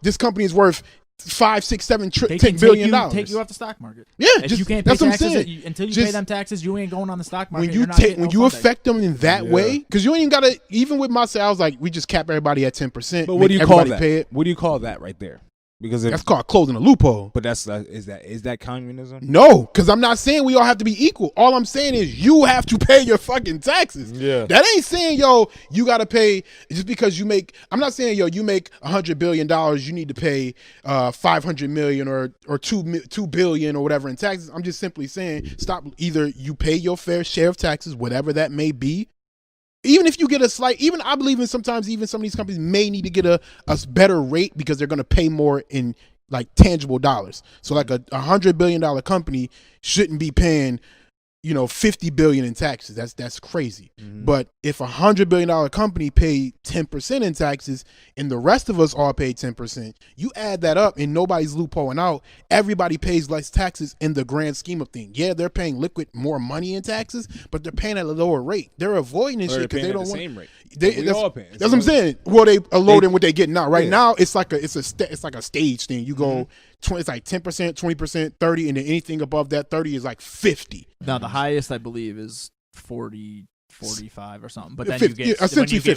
this company is worth $5, $6, $7 They can $10 billion. take you off the stock market. Yeah, If just, you can't pay that's what I'm taxes saying. until you Just- pay them taxes, you ain't going on the stock market. when you You're not getting no funding. affect them in that way, because you ain't even gotta. Even with my sales, like we just cap everybody at 10%. But what do make you call everybody that? Pay it. What do you call that right there? Because if, That's called closing a loophole. but that's is that communism? No, because I'm not saying we all have to be equal. All I'm saying is you have to pay your fucking taxes. Yeah. That ain't saying, yo, you got to pay just because you make. I'm not saying, yo, you make $100 billion, you need to pay $500 million or $2 billion or whatever in taxes. I'm just simply saying, stop. Either you pay your fair share of taxes, whatever that may be. Even if you get a slight, even I believe in sometimes even some of these companies may need to get a better rate because they're going to pay more in like tangible dollars. So like a $100 billion company shouldn't be paying $50 billion in taxes. That's crazy. Mm-hmm. But if $100 billion company paid 10% in taxes and the rest of us all paid 10%, you add that up and nobody's loopholing out. Everybody pays less taxes in the grand scheme of things. Yeah, they're paying liquid more money in taxes, but they're paying at a lower rate. They're avoiding this shit because they don't want. Same rate. They, We that's all paying. that's what I'm saying. Well, they are loading what they're getting out. Right Yeah. now, it's like a stage thing. You go, it's like 10%, 20%, 30%, and then anything above that 30 is like 50. Now the highest I believe is 40, 45 or something. But then 50, you get essentially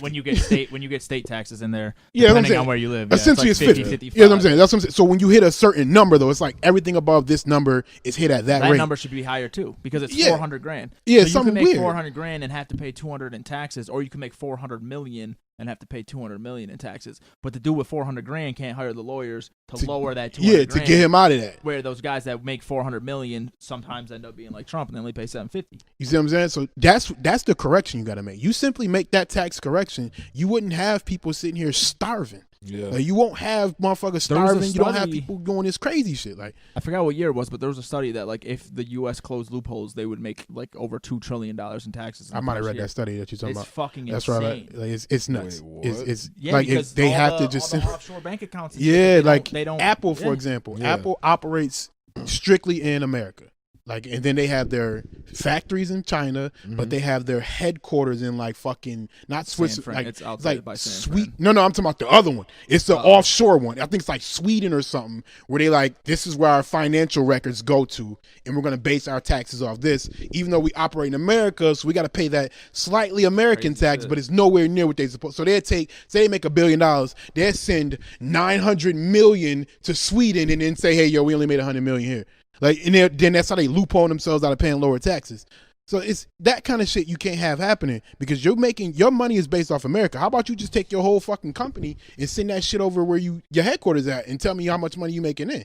when you get state taxes in there, Yeah, that's what I'm depending saying. on where you live. Essentially, it's it's like 50. 55. Yeah, that's what I'm saying. That's what I'm saying. So when you hit a certain number, though, it's like everything above this number is hit at that That rate. number should be higher too because it's Yeah. 400 grand. Yeah, so you something can make weird. 400 grand and have to pay 200 in taxes, or you can make 400 million and have to pay 200 million in taxes. But the dude with 400 grand can't hire the lawyers to lower that 200 Yeah, grand. to get him out of that. Where those guys that make 400 million sometimes end up being like Trump and they only pay 750. You see what I'm saying? So that's the correction you got to make. You simply make that tax correction, you wouldn't have people sitting here starving. Yeah. Like, you won't have motherfuckers There was a starving. You don't have study- people doing this crazy shit. Like, I forgot what year it was, but there was a study that like if the U.S. closed loopholes, they would make like over $2 trillion in taxes. In I the might have first read year. that study that you're talking It's about. fucking That's insane. right. Like, it's nuts. Wait, what? It's Yeah, like because they all have the, to just all the offshore bank accounts. and yeah, shit, like they don't. Apple, for yeah. example. Yeah. Apple operates strictly in America. Like, and then they have their factories in China, but they have their headquarters in like fucking not Switzerland. Fran. Like, It's outside like by San Sweet. Fran. No, I'm talking about the other one. It's the offshore one. I think it's like Sweden or something, where they like this is where our financial records go to, and we're gonna base our taxes off this. Even though we operate in America, so we got to pay that slightly American tax, but it's nowhere near what they supposed. So they'd say they make $1 billion, they'd send 900 million to Sweden, and then say, hey, yo, we only made 100 million here. Like, and then that's how they loophole themselves out of paying lower taxes. So it's that kind of shit you can't have happening because your money is based off America. How about you just take your whole fucking company and send that shit over where your headquarters at and tell me how much money you making in?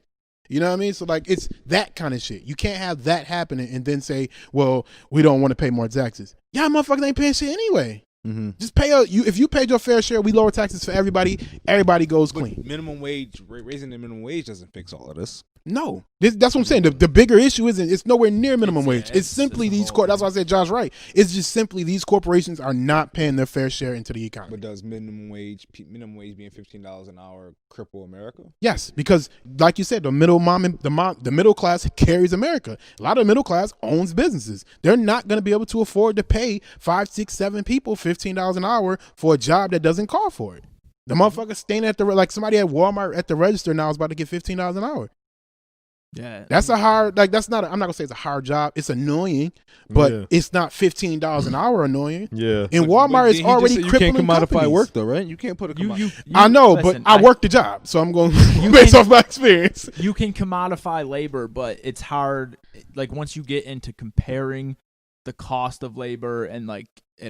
You know what I mean? So like it's that kind of shit. You can't have that happening and then say, well, we don't want to pay more taxes. Y'all motherfuckers ain't paying shit anyway. Just pay if you paid your fair share, we lower taxes for everybody. Everybody goes clean. Minimum wage, raising the minimum wage doesn't fix all of this. No, that's what I'm saying. The bigger issue isn't. It's nowhere near minimum wage. It's simply it's the these. whole That's why I said Josh right. It's just simply these corporations are not paying their fair share into the economy. But does minimum wage being $15 an hour cripple America? Yes, because like you said, the middle class carries America. A lot of the middle class owns businesses. They're not going to be able to afford to pay 5, 6, 7 people $15 an hour for a job that doesn't call for it. The motherfucker standing at like somebody at Walmart at the register now is about to get $15 an hour. Yeah, That's a hard, like, that's not, I'm not gonna say it's a hard job. It's annoying, but it's not $15 an hour annoying. Yeah. And Walmart is already you crippling can't commodify companies. work though, right? You can't put a I know, listen, but I worked the job, so I'm going You based can- off my experience. You can commodify labor, but it's hard. Like once you get into comparing the cost of labor and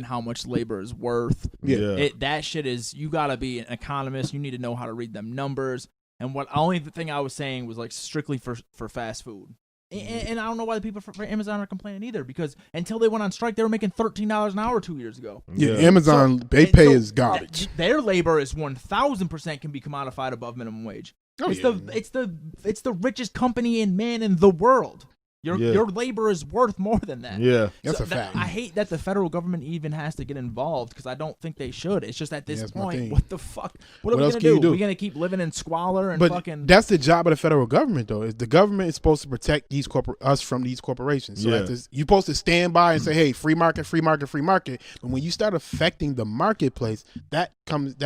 how much labor is worth, that shit is, you gotta be an economist. You need to know how to read them numbers. And only the thing I was saying was like strictly for fast food. And I don't know why the people for Amazon are complaining either, because until they went on strike, they were making $13 an hour 2 years ago. Yeah, Amazon, they and pay so is garbage. Their labor is 1,000% can be commodified above minimum wage. Oh, It's the richest company in the world. Your labor is worth more than that. Yeah. That's a fact. I hate that the federal government even has to get involved because I don't think they should. It's just at this that's my point, thing. what the fuck? What are we else gonna can you do? do? We're gonna keep living in squalor and But fucking. that's the job of the federal government, though. Is the government is supposed to protect us from these corporations. So you're supposed to stand by and say, "Hey, free market, free market, free market." But when you start affecting the marketplace, that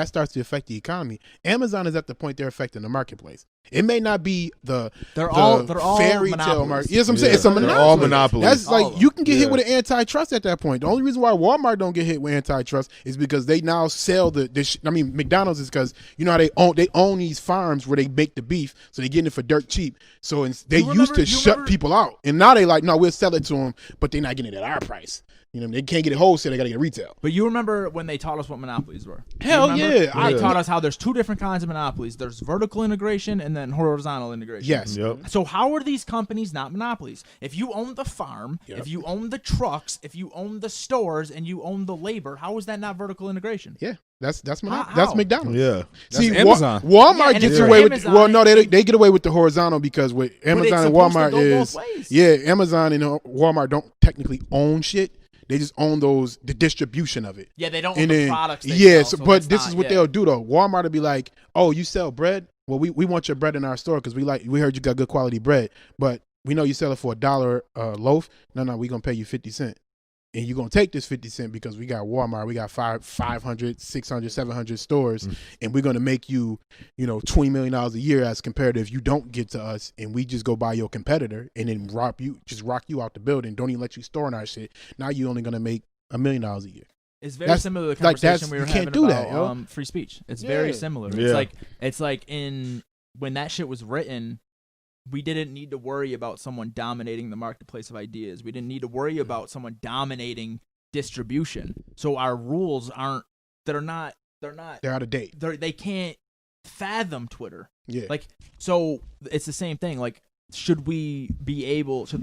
starts to affect the economy. Amazon is at the point they're affecting the marketplace. It may not be the They're all fairy tale monopolies. market. Yes, I'm saying it's a They're monopoly. all monopolies. That's All like of them. you can get hit with an antitrust at that point. The only reason why Walmart don't get hit with antitrust is because they now sell McDonald's is because you know how they own these farms where they make the beef, so they getting it for dirt cheap. So they used to shut people out, and now they like, no, we'll sell it to them, but they're not getting it at our price. You know, they can't get it wholesale. They got to get it retail. But you remember when they taught us what monopolies were? Hell yeah. They taught us how there's two different kinds of monopolies. There's vertical integration and then horizontal integration. Yes. Yep. So how are these companies not monopolies? If you own the farm, Yep. if you own the trucks, if you own the stores, and you own the labor, how is that not vertical integration? Yeah. That's How? McDonald's. Yeah. See, That's Amazon. Walmart Yeah, and gets it's away with Amazon. they get away with the horizontal because with Amazon and supposed to Walmart go is both ways. Amazon and Walmart don't technically own shit. They just own the distribution of it. Yeah, they don't own And the then products. They sell, so but that's this not- is what they'll do though. Walmart will be like, "Oh, you sell bread? Well, we want your bread in our store because we heard you got good quality bread, but we know you sell it for $1 loaf. No, we gonna pay you 50 cents, and you gonna take this 50 cents because we got Walmart, we got 500, 600, 700 stores, and we're gonna make you, $20 million a year as compared to if you don't get to us and we just go buy your competitor and then rock you out the building, don't even let you store in our shit. Now you only gonna make $1 million a year." It's very similar to the conversation we were you having can't do about that, yo. free speech. It's Yeah. very similar. Yeah. It's like when that shit was written, we didn't need to worry about someone dominating the marketplace of ideas. We didn't need to worry about someone dominating distribution. So our rules they're They're out of date. they can't fathom Twitter. Yeah. Like, so it's the same thing. Like, should the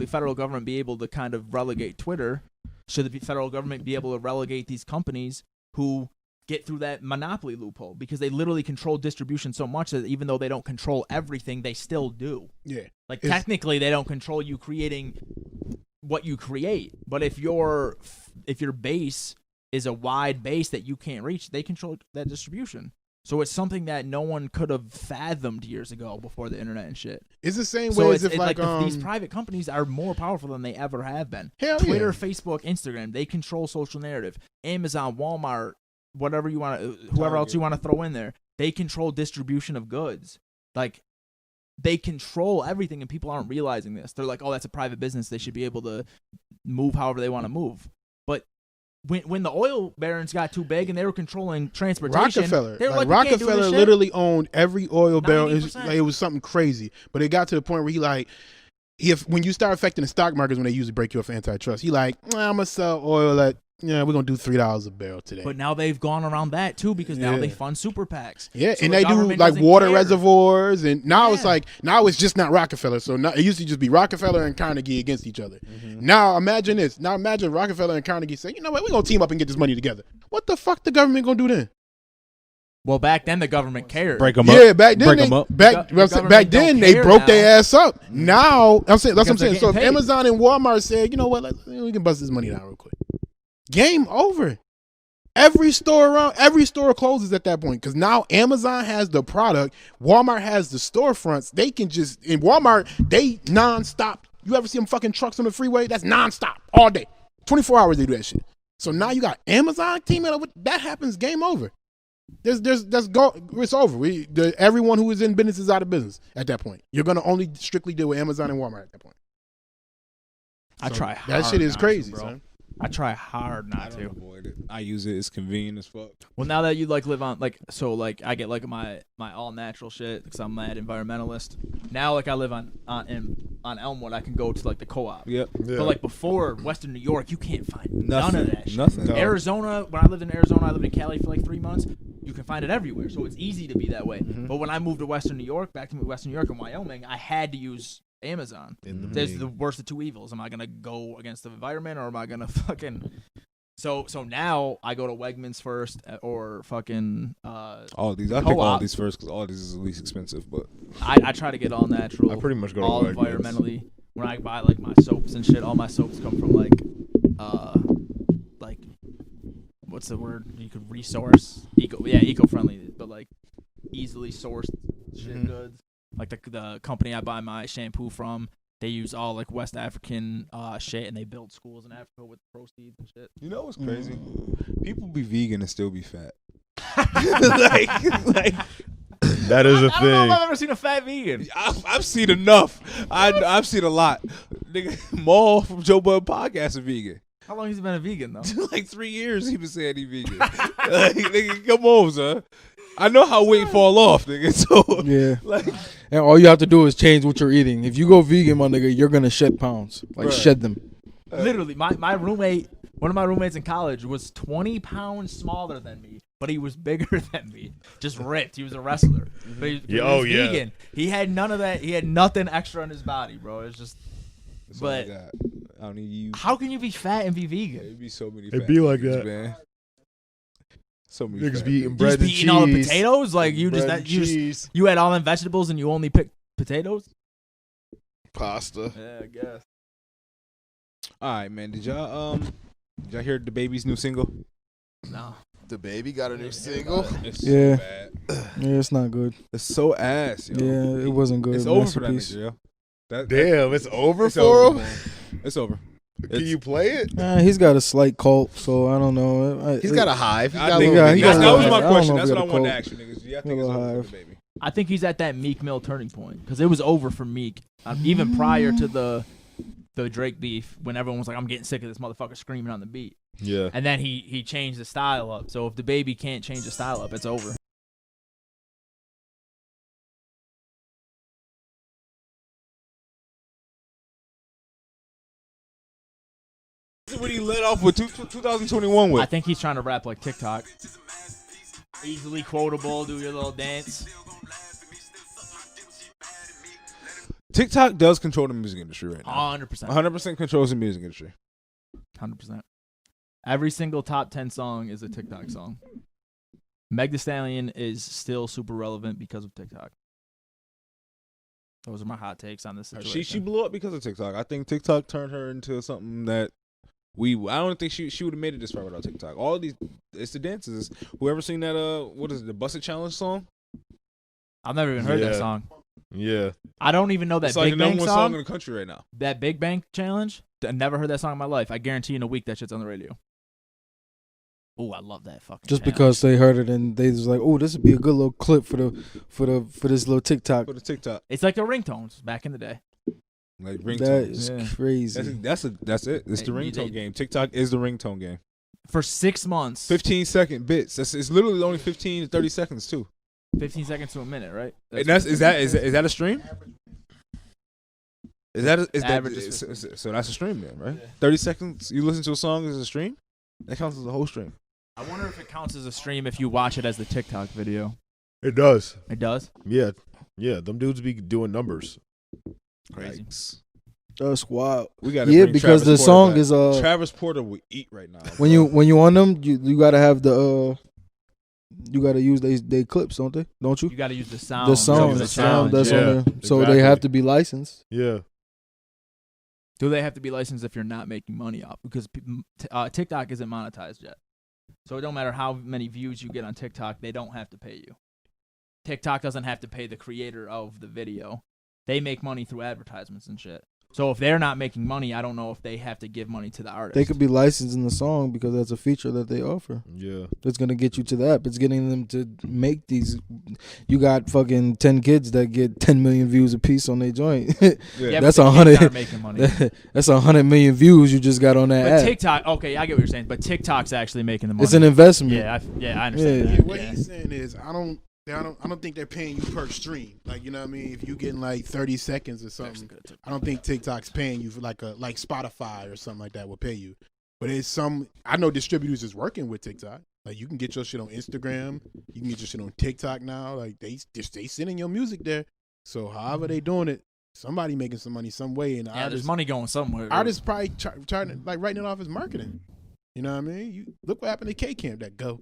federal government be able to kind of relegate Twitter? Should the federal government be able to relegate these companies who get through that monopoly loophole? Because they literally control distribution so much that even though they don't control everything, they still do. Yeah. Like, technically, they don't control you creating what you create. But if your base is a wide base that you can't reach, they control that distribution. So it's something that no one could have fathomed years ago before the internet and shit. It's the same So way it's as if these private companies are more powerful than they ever have been. Hell Twitter, yeah. Facebook, Instagram, they control social narrative. Amazon, Walmart, whatever you want to, whoever else you want to throw in there, they control distribution of goods. Like, they control everything, and people aren't realizing this. They're like, oh, that's a private business. They should be able to move however they want to move. But when the oil barons got too big and they were controlling transportation, Rockefeller, they were like, we can't do this Rockefeller shit. literally owned every oil barrel. 90%. It was something crazy, but it got to the point where when you start affecting the stock markets when they usually break you off antitrust, I'm gonna sell oil at we're gonna do $3 a barrel today. But now they've gone around that too because now they fund super PACs. Yeah, So and the they do government like doesn't water care. reservoirs, and now Yeah. it's just not Rockefeller. So now it used to just be Rockefeller and Carnegie against each other. Now imagine this. Now imagine Rockefeller and Carnegie say, you know what, we're gonna team up and get this money together. What the fuck the government gonna do then? Well, back then the government cared. Break them up. Yeah, back then Break they, 'em up. back government then don't they care broke now. their ass up. Now that's what I'm Because they're saying. So if getting paid. Amazon and Walmart said, you know what, we can bust this money down real quick. Game over. Every store closes at that point because now Amazon has the product, Walmart has the storefronts. They can just in Walmart they nonstop. You ever see them fucking trucks on the freeway? That's nonstop all day, 24 hours they do that shit. So now you got Amazon teaming up with that happens. Game over. It's over. Everyone who is in business is out of business at that point. You're gonna only strictly deal with Amazon and Walmart at that point. I So try hard. that shit is not crazy, to, bro. son. I try hard not to. Avoid it. I use it. It's convenient as fuck. Well, now that you live on I get my all natural shit because I'm mad environmentalist. Now I live on Elmwood, I can go to the co-op. Yep. Yeah. But before Western New York, you can't find none of that shit. Nothing. No. Arizona, when I lived in Arizona, I lived in Cali for 3 months. You can find it everywhere, so it's easy to be that way. But when I moved to Western New York, back to Western New York and Wyoming, I had to use Amazon. There's the worst of two evils. Am I gonna go against the environment, or am I gonna fucking? So now I go to Wegmans first, or fucking All these. I pick Co-op. all these first because all these is the least expensive. But I try to get all natural. I pretty much go to all Wegmans. environmentally. When I buy my soaps and shit, all my soaps come from what's the word? You could resource eco-friendly, but easily sourced shit goods. Like the company I buy my shampoo from, they use all West African shit, and they build schools in Africa with proceeds and shit. you know what's crazy? People be vegan and still be fat. like That is a I don't know if thing. I've ever seen a fat vegan. I've seen enough. I've seen a lot. Nigga, Maul from Joe Budden podcast is vegan. How long has he been a vegan though? 3 years he been saying he vegan. Nigga, come on, son. I know how weight fall off, nigga. So Yeah. And all you have to do is change what you're eating. If you go vegan, my nigga, you're gonna shed pounds. Shed them. Literally, my roommate, one of my roommates in college, was 20 pounds smaller than me, but he was bigger than me. Just ripped. He was a wrestler. But he was vegan. He had none of that. He had nothing extra on his body, bro. It's just. That's but all I got. I don't need you. How can you be fat and be vegan? It'd be so many. It'd be like niggas, that, man. So many niggas fat be eating niggas. bread You and just be cheese. eating all the potatoes, like you Bread just and cheese. you had all them vegetables and you only picked potatoes. Pasta. Yeah, I guess. All right, man. Did y'all hear the baby's new single? No. The baby got a new single. It's Yeah. so bad. Yeah, it's not good. It's so ass, yo. Yeah, it wasn't good. It's over for that Masterpiece. nigga, yo. That, Damn, it's over it's for over, him. man. It's over. Can you play it? He's got a slight cult, so I don't know. He's got a hive. He's I got a think little he baby got that a was hive. my I don't question. know if That's he what I got a wanted to cult. ask you, niggas. Do you think A it's little over for hive. the baby? I think he's at that Meek Mill turning point because it was over for Meek even prior to the Drake beef when everyone was like, "I'm getting sick of this motherfucker screaming on the beat," Yeah. and then he changed the style up. So if the baby can't change the style up, it's over. This is what he led off with 2021 with. I think he's trying to rap like TikTok. Easily quotable, do your little dance. TikTok does control the music industry right now. 100%. 100% controls the music industry. 100%. Every single top 10 song is a TikTok song. Meg Thee Stallion is still super relevant because of TikTok. Those are my hot takes on this situation. She blew up because of TikTok. I think TikTok turned her into something that I don't think she would have made it this far without TikTok. All of these, it's the dances. Whoever seen that what is it, the Busted Challenge song? I've never even heard that Yeah. song. Yeah. I don't even know that It's like the Big number Bang one song. song in the country right now. That Big Bang challenge. I never heard that song in my life. I guarantee in a week that shit's on the radio. Oh, I love that fucking. Just challenge. because they heard it and they was like, "Oh, this would be a good little clip for this little TikTok." For the TikTok, It's like the ringtones back in the day. like That ringtones. is Yeah. crazy. That's it. It's the ringtone game. TikTok is the ringtone game. For 6 months. 15-second bits. It's literally only 15 to 30 seconds too. 15 seconds to a minute, right? And is that a stream? Average is So that's a stream then, right? 30 seconds you listen to a song is a stream? That counts as a whole stream. I wonder if it counts as a stream if you watch it as the TikTok video. It does. It does? Yeah. Yeah. Them dudes be doing numbers. Crazy. Yikes. That's wild. We got Yeah, because the song is Travis Porter will eat right now. when you on them, you gotta have the you gotta use they clips, don't they? Don't you? You got to use the sound. The song, for the sound that's yeah, on there. So exactly. they have to be licensed. Yeah. Do they have to be licensed if you're not making money off? Because TikTok isn't monetized yet. So it don't matter how many views you get on TikTok, they don't have to pay you. TikTok doesn't have to pay the creator of the video. They make money through advertisements and shit. So if they're not making money, I don't know if they have to give money to the artist. They could be licensed in the song because that's a feature that they offer. Yeah. It's gonna get you to the app. It's getting them to make these. You got fucking 10 kids that get 10 million views a piece on their joint. Yeah, That's but the 100. kids aren't making money. That's 100 million views you just got on that But app. TikTok, okay, I get what you're saying, but TikTok's actually making the money. It's an investment. Yeah, I understand Yeah. that. What Yeah. he's saying is, I don't think they're paying you per stream. Like, you know what I mean? If you getting like 30 seconds or something, I don't think TikTok's paying you for like Spotify or something like that will pay you. But it's I know distributors is working with TikTok. Like, you can get your shit on Instagram, you can get your shit on TikTok now. Like, they sending your music there. So however they doing it, somebody making some money some way. And Yeah, there's money going somewhere. artists probably trying to like writing it off as marketing. You know what I mean? You look what happened to K Camp. That go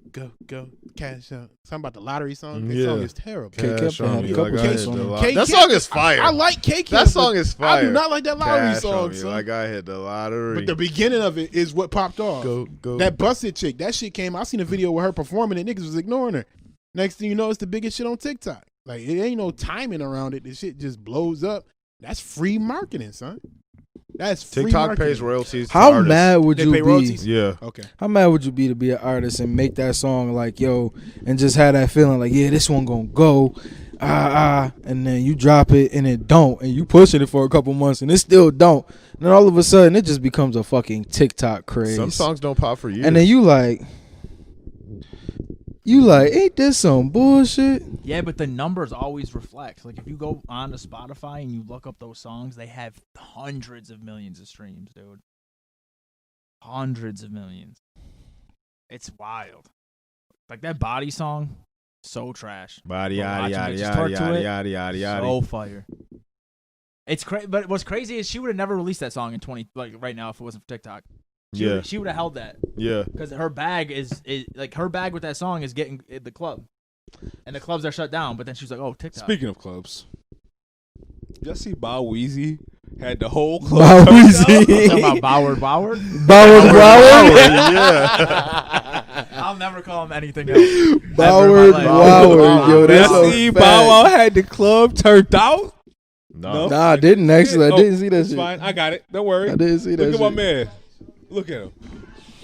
cash out. Something about the lottery song. That song is terrible. Cash Camp on had me a couple like I hits hit on the it. lottery. K That Camp- song is fire. I like K Camp. That song is fire. I do not like that lottery Cash song. on me Son. like I hit the lottery. But the beginning of it is what popped off. go. That busted chick. That shit came. I seen a video with her performing and niggas was ignoring her. Next thing you know, it's the biggest shit on TikTok. Like, it ain't no timing around it. This shit just blows up. That's free marketing, son. That's free TikTok marketing. pays royalties. To How artists. mad would They you pay be? royalties? Yeah. Okay. How mad would you be to be an artist and make that song like, yo, and just have that feeling like, yeah, this one gonna go, and then you drop it and it don't, and you pushing it for a couple months and it still don't, and then all of a sudden it just becomes a fucking TikTok craze. Some songs don't pop for years. and then you like, ain't this some bullshit? Yeah, but the numbers always reflect. Like, if you go on to Spotify and you look up those songs, they have hundreds of millions of streams, dude. hundreds of millions. It's wild. Like that Body song, so trash. Body, But yada, watching yada, bitches yada, twerk to yada, it, yada, yada, yada. So fire. It's crazy, but what's crazy is she would have never released that song in 20 right now if it wasn't for TikTok. She would have held that. Yeah. Because her bag is like her bag with that song is getting the club, and the clubs are shut down. But then she's like, "Oh, TikTok." Speaking of clubs, y'all see Bow Weezy had the whole club. Bow Weezy. Talking about Boward. Boward. Yeah. I'll never call him anything else. Boward. Yo, that's Y'all so see fat. Bow Wow had the club turned out. No. Nah, I didn't actually. I didn't see that it's shit. fine. I got it. Don't worry. I didn't see that Look at my shit. man. Look at him.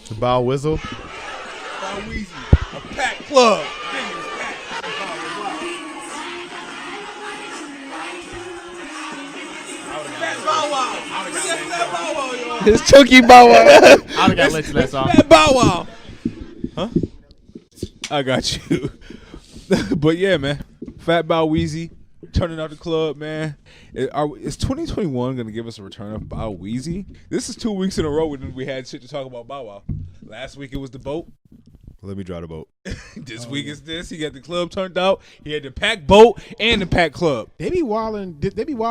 The Bow Whistle. Bow Weezy, a packed club. His chunky Bow Wow. I would have got lit to that song. Fat Bow Wow. Huh? I got you. But yeah, man. Fat Bow Weezy turning out the club, man. Is 2021 going to give us a return of Bow Weezy? This is 2 weeks in a row when we had shit to talk about Bow Wow. Last week it was the boat. Let me draw the boat. This week is this. He got the club turned out. He had the packed boat and the packed club. They be wild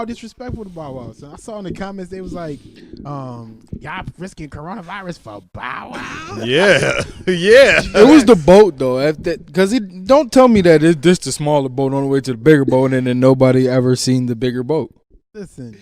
disrespectful to Bow Wow. So I saw in the comments they was like, y'all risking coronavirus for Bow Wow. Yeah. Yeah. It was the boat though, because he don't tell me that this the smaller boat on the way to the bigger boat, and then nobody ever seen the bigger boat. Listen,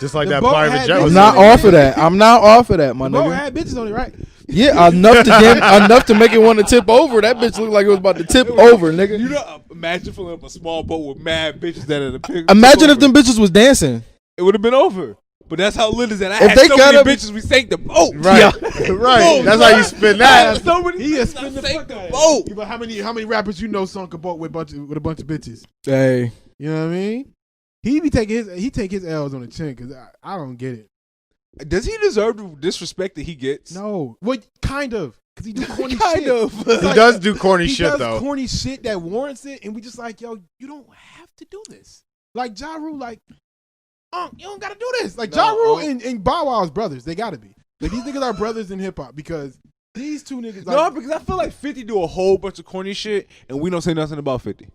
Just like The that boat private had jet. this- I'm was not in it. off of that. I'm not off of that, my the boat nigga. had bitches on it, right? Yeah, enough to make it want to tip over. That bitch looked like it was about to tip over, nigga. You know, imagine filling up a small boat with mad bitches that are the pig. Imagine if them bitches was dancing. It would have been over. But that's how lit is that? I If had they so many gotta- bitches, we sank the boat. Right. Right. Oh, That's son. how you spin I had that. so many He is bitches, I spin the sank fuck the out of boat. it. But how many rappers you know sunk a boat with a bunch of bitches? Hey, You know what I mean? He take his L's on the chin because I don't get it. Does he deserve the disrespect that he gets? No, what kind of? Because he do corny Kind shit. of. It's He like- does do corny he shit does though. corny shit that warrants it, and we just like, yo, you don't have to do this. Like Ja Rule, like, you don't gotta do this. Like Ja Rule and Bow Wow's brothers, they gotta be. Like these niggas are brothers in hip hop because these two niggas. Like, No, because I feel like 50 do a whole bunch of corny shit, and we don't say nothing about 50.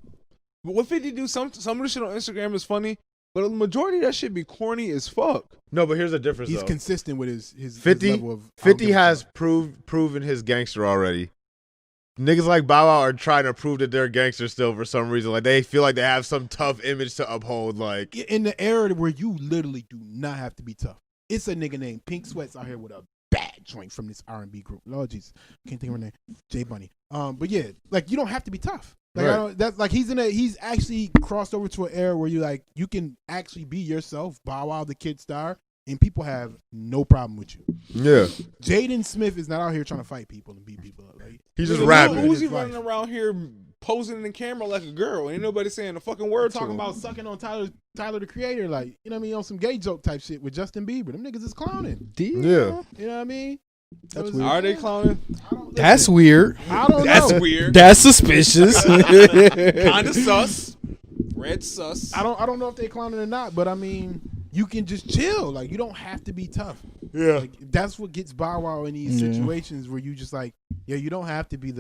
But what 50 do, some of the shit on Instagram is funny, but the majority of that shit be corny as fuck. No, but here's the difference he's though. consistent with his 50, level of. 50 has proven his gangster already. Niggas like Bow Wow are trying to prove that they're gangsters still for some reason. Like they feel like they have some tough image to uphold. Like in the era where you literally do not have to be tough. It's a nigga named Pink Sweats out here with a bad joint from this R&B group. Lord Jesus, can't think of her name. J Bunny. But yeah, like you don't have to be tough. Like Right. I don't. That's like he's actually crossed over to an era where you can actually be yourself. Bow Wow, the kid star, and people have no problem with you. yeah, Jaden Smith is not out here trying to fight people and beat people up. Like, he's just Lil rapping. Uzi running around here posing in the camera like a girl. Ain't nobody saying a fucking word to talking him. about sucking on Tyler the Creator, like you know what I mean, on some gay joke type shit with Justin Bieber. Them niggas is clowning. Yeah, You know what I mean? That's was- weird. Are they clowning? That's weird. I don't That's know. weird. That's suspicious. Kind of sus. Red sus. I don't know if they clowning or not, but I mean, you can just chill. Like you don't have to be tough. yeah. Like that's what gets Bow Wow in these Yeah. situations where you just like, yeah, you don't have to be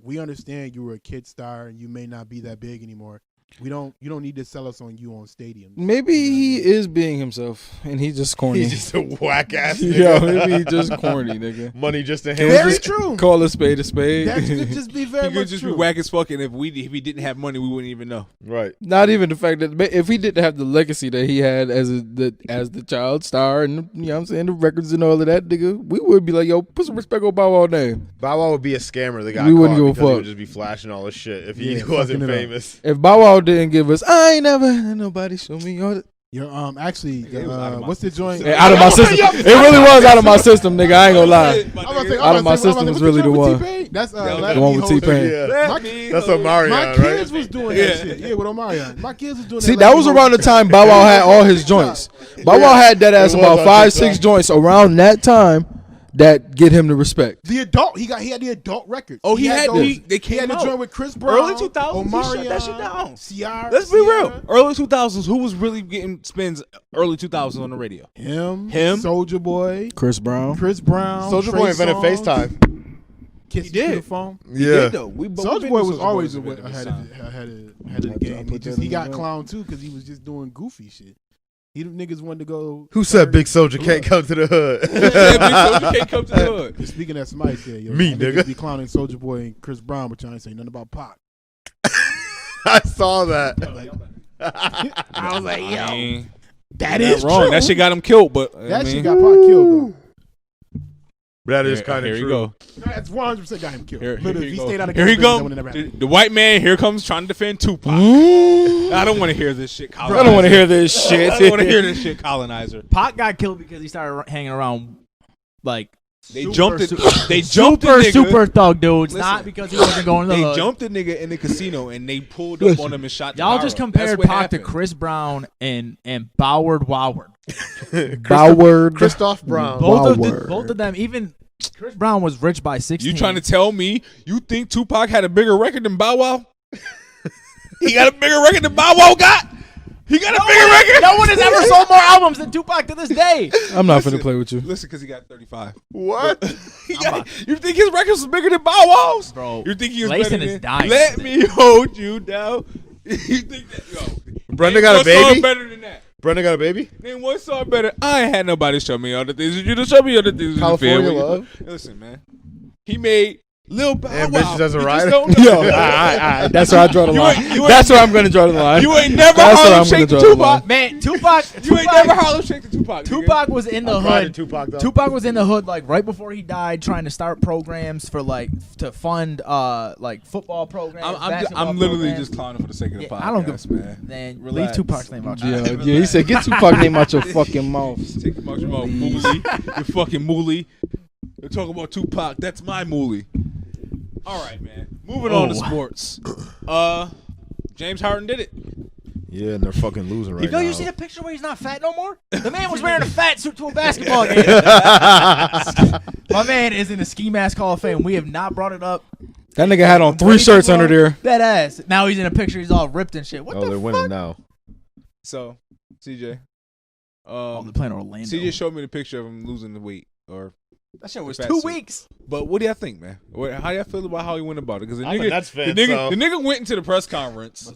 we understand you were a kid star and you may not be that big anymore. You don't need to sell us on you on stadium. Maybe he is being himself, and he's just corny. He's just a whack ass Yeah, nigga. maybe he's just corny, nigga. Money just in him. Very true. Call a spade a spade. That could just be very He could much just true. be whack as fuck, and if he didn't have money, we wouldn't even know. Right. Not even the fact that if he didn't have the legacy that he had as the child star, and you know what I'm saying, the records and all of that, nigga, we would be like, yo, put some respect on Bow Wow name. Bow Wow would be a scammer. The guy We wouldn't caught give a because he fuck. would just be flashing all this shit if he Yeah, wasn't fucking it up. famous. If Bow Wow didn't give us, I ain't never had nobody show me all the. You're actually it was out of my what's the joint? Hey, out of my system. It really was out of my system, nigga. I ain't gonna lie. I'm about to say- Out of my I'm about to say, system what's was really the joint with one. T-Pain? That's The Let The Me one with Hold T-Pain. You. Yeah. That's a Mario, My right? kids was doing Yeah. that shit. Yeah, with Omarion. My kids was doing that. See, Let that Me was Hold around You. the time Bow Wow had all his joints. Bow Wow had that ass It was about on 5, TikTok. 6 joints around that time. that get him the respect. The adult, he had the adult records. Oh, he had those, they came he had out. the joint with Chris Brown, Early 2000s, he Omarion, shut that shit down. Ciara. Let's be real. Early 2000s, who was really getting spins early 2000s on the radio? Him, Soulja Boy, Chris Brown. Soulja Boy invented FaceTime. Kiss He did. the phone. He Yeah. did, though. Soulja Boy was always ahead ahead of the game. He got clowned too because he was just doing goofy shit. He niggas wanted to go. Who said Big Soulja can't come to the hood? Big Soulja can't come to the hood. Speaking of somebody said, yo, Me, niggas nigga. be clowning Soulja Boy and Chris Brown, but y'all ain't saying nothing about Pac. I saw that. I was like, I mean, that not is wrong. true. That shit got him killed, but That shit got Pac killed though. That is kind of Here true. you go. That's 100% got him killed. Here Literally, if he you stayed go. out of Here you that go. would have never happened. The white man here comes trying to defend Tupac. I don't want to hear this shit. I don't want to hear this shit. I don't want to hear this shit, colonizer. Pac got killed because he started hanging around like They super, jumped it. su- They jumped the super nigga. super thug dudes. Listen, not because he wasn't going to the They hood. jumped the nigga in the casino and they pulled up on him and shot the Y'all barrel. just That's compared what Pac to happened. Chris Brown and Boward Woward. Boward. Christoph Brown. Both of them. Even Chris Brown was rich by 16. You trying to tell me you think Tupac had a bigger record than Bow Wow? He got a bigger record than Bow Wow got? He got a bigger record? No one has ever sold more albums than Tupac to this day. I'm not finna play with you. Listen, because he got 35. What? You think his records was bigger than Bow Wow's? Bro, You think he was Layson better is than, dying. Let me hold you down. You think that, yo. Brenda name got a one song baby? better than that. Brenda got a baby? Name one song better. I ain't had nobody show me other things. You just show me other things. California Love? Listen, man. He made Lil Bow Wow. Ambitious as a You just rider? don't know. Yo, that's where I draw the You line. ain't- you That's ain't- where I'm gonna draw the line. You ain't never That's where Harlem I'm gonna Shake the draw the line. Tupac. Man, Tupac. You ain't never Harlem Shake the Tupac. nigga. Tupac was in the I'm proud of hood. Tupac, though. Tupac was in the hood like right before he died, trying to start programs for like to fund like football programs. I'm literally just clowning for the sake of the Yeah, podcast, I don't give man. Then leave Relax. Tupac's name out. Yeah, he said, "Get Tupac name out your fucking mouth." Take him out your mouth, moolie. You fucking moolie. They're talking about Tupac. That's my moolie. All right, man. Moving on to sports. James Harden did it. Yeah, and they're fucking losing right now. You see the picture where he's not fat no more? The man was wearing a fat suit to a basketball game. My man is in the Ski Mask Hall of Fame. We have not brought it up. That nigga had on 3 shirts under there. That ass. Now he's in a picture. He's all ripped and shit. What Oh, the they're fuck? winning now. So, CJ. Oh, they're playing Orlando. CJ showed me the picture of him losing the weight. That shit was fat 2 suit. weeks. But what do y'all think, man? How y'all feel about how he went about it? Because the I'm a nigga, Nets fan, the nigga, so- the nigga went into the press conference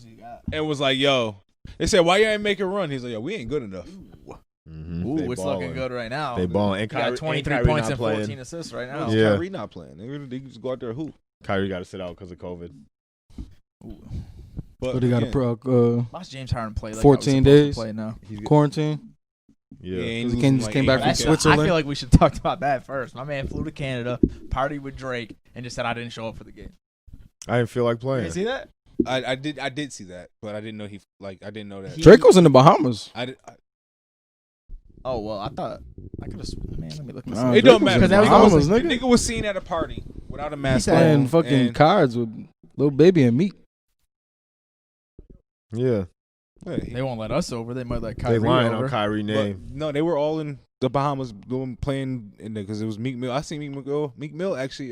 and was like, "Yo," they said, "Why you ain't make a run?" He's like, "Yo, we ain't good enough." Mm-hmm. Ooh, it's looking good right now. They balling. And He got Kyrie, 23 Kyrie points not and playing. 14 assists right now. No, Yeah. Kyrie not playing. They just go out there and hoop. Kyrie got to sit out because of COVID. But he got a again, Watch James Harden play like 14 how he's supposed days. to play now. Quarantine. Yeah. he He losing just came back from 8 Switzerland. I feel like we should talk about that first. My man flew to Canada, partied with Drake, and just said I didn't show up for the game. I didn't feel like playing. You see that? I did see that, but I didn't know I didn't know that. Drake was in the Bahamas. Oh well, I thought I could have. Man, let me look. Nah, It don't matter. Because that was Bahamas, the nigga. nigga was seen at a party without a mask said- on. Playing fucking and- cards with Lil Baby and Meek. Yeah. They won't let us over. They might let They Kyrie lying over. on Kyrie But, name. no, they were all in the Bahamas playing in there because it was Meek Mill. I seen Meek Mill go. Meek Mill actually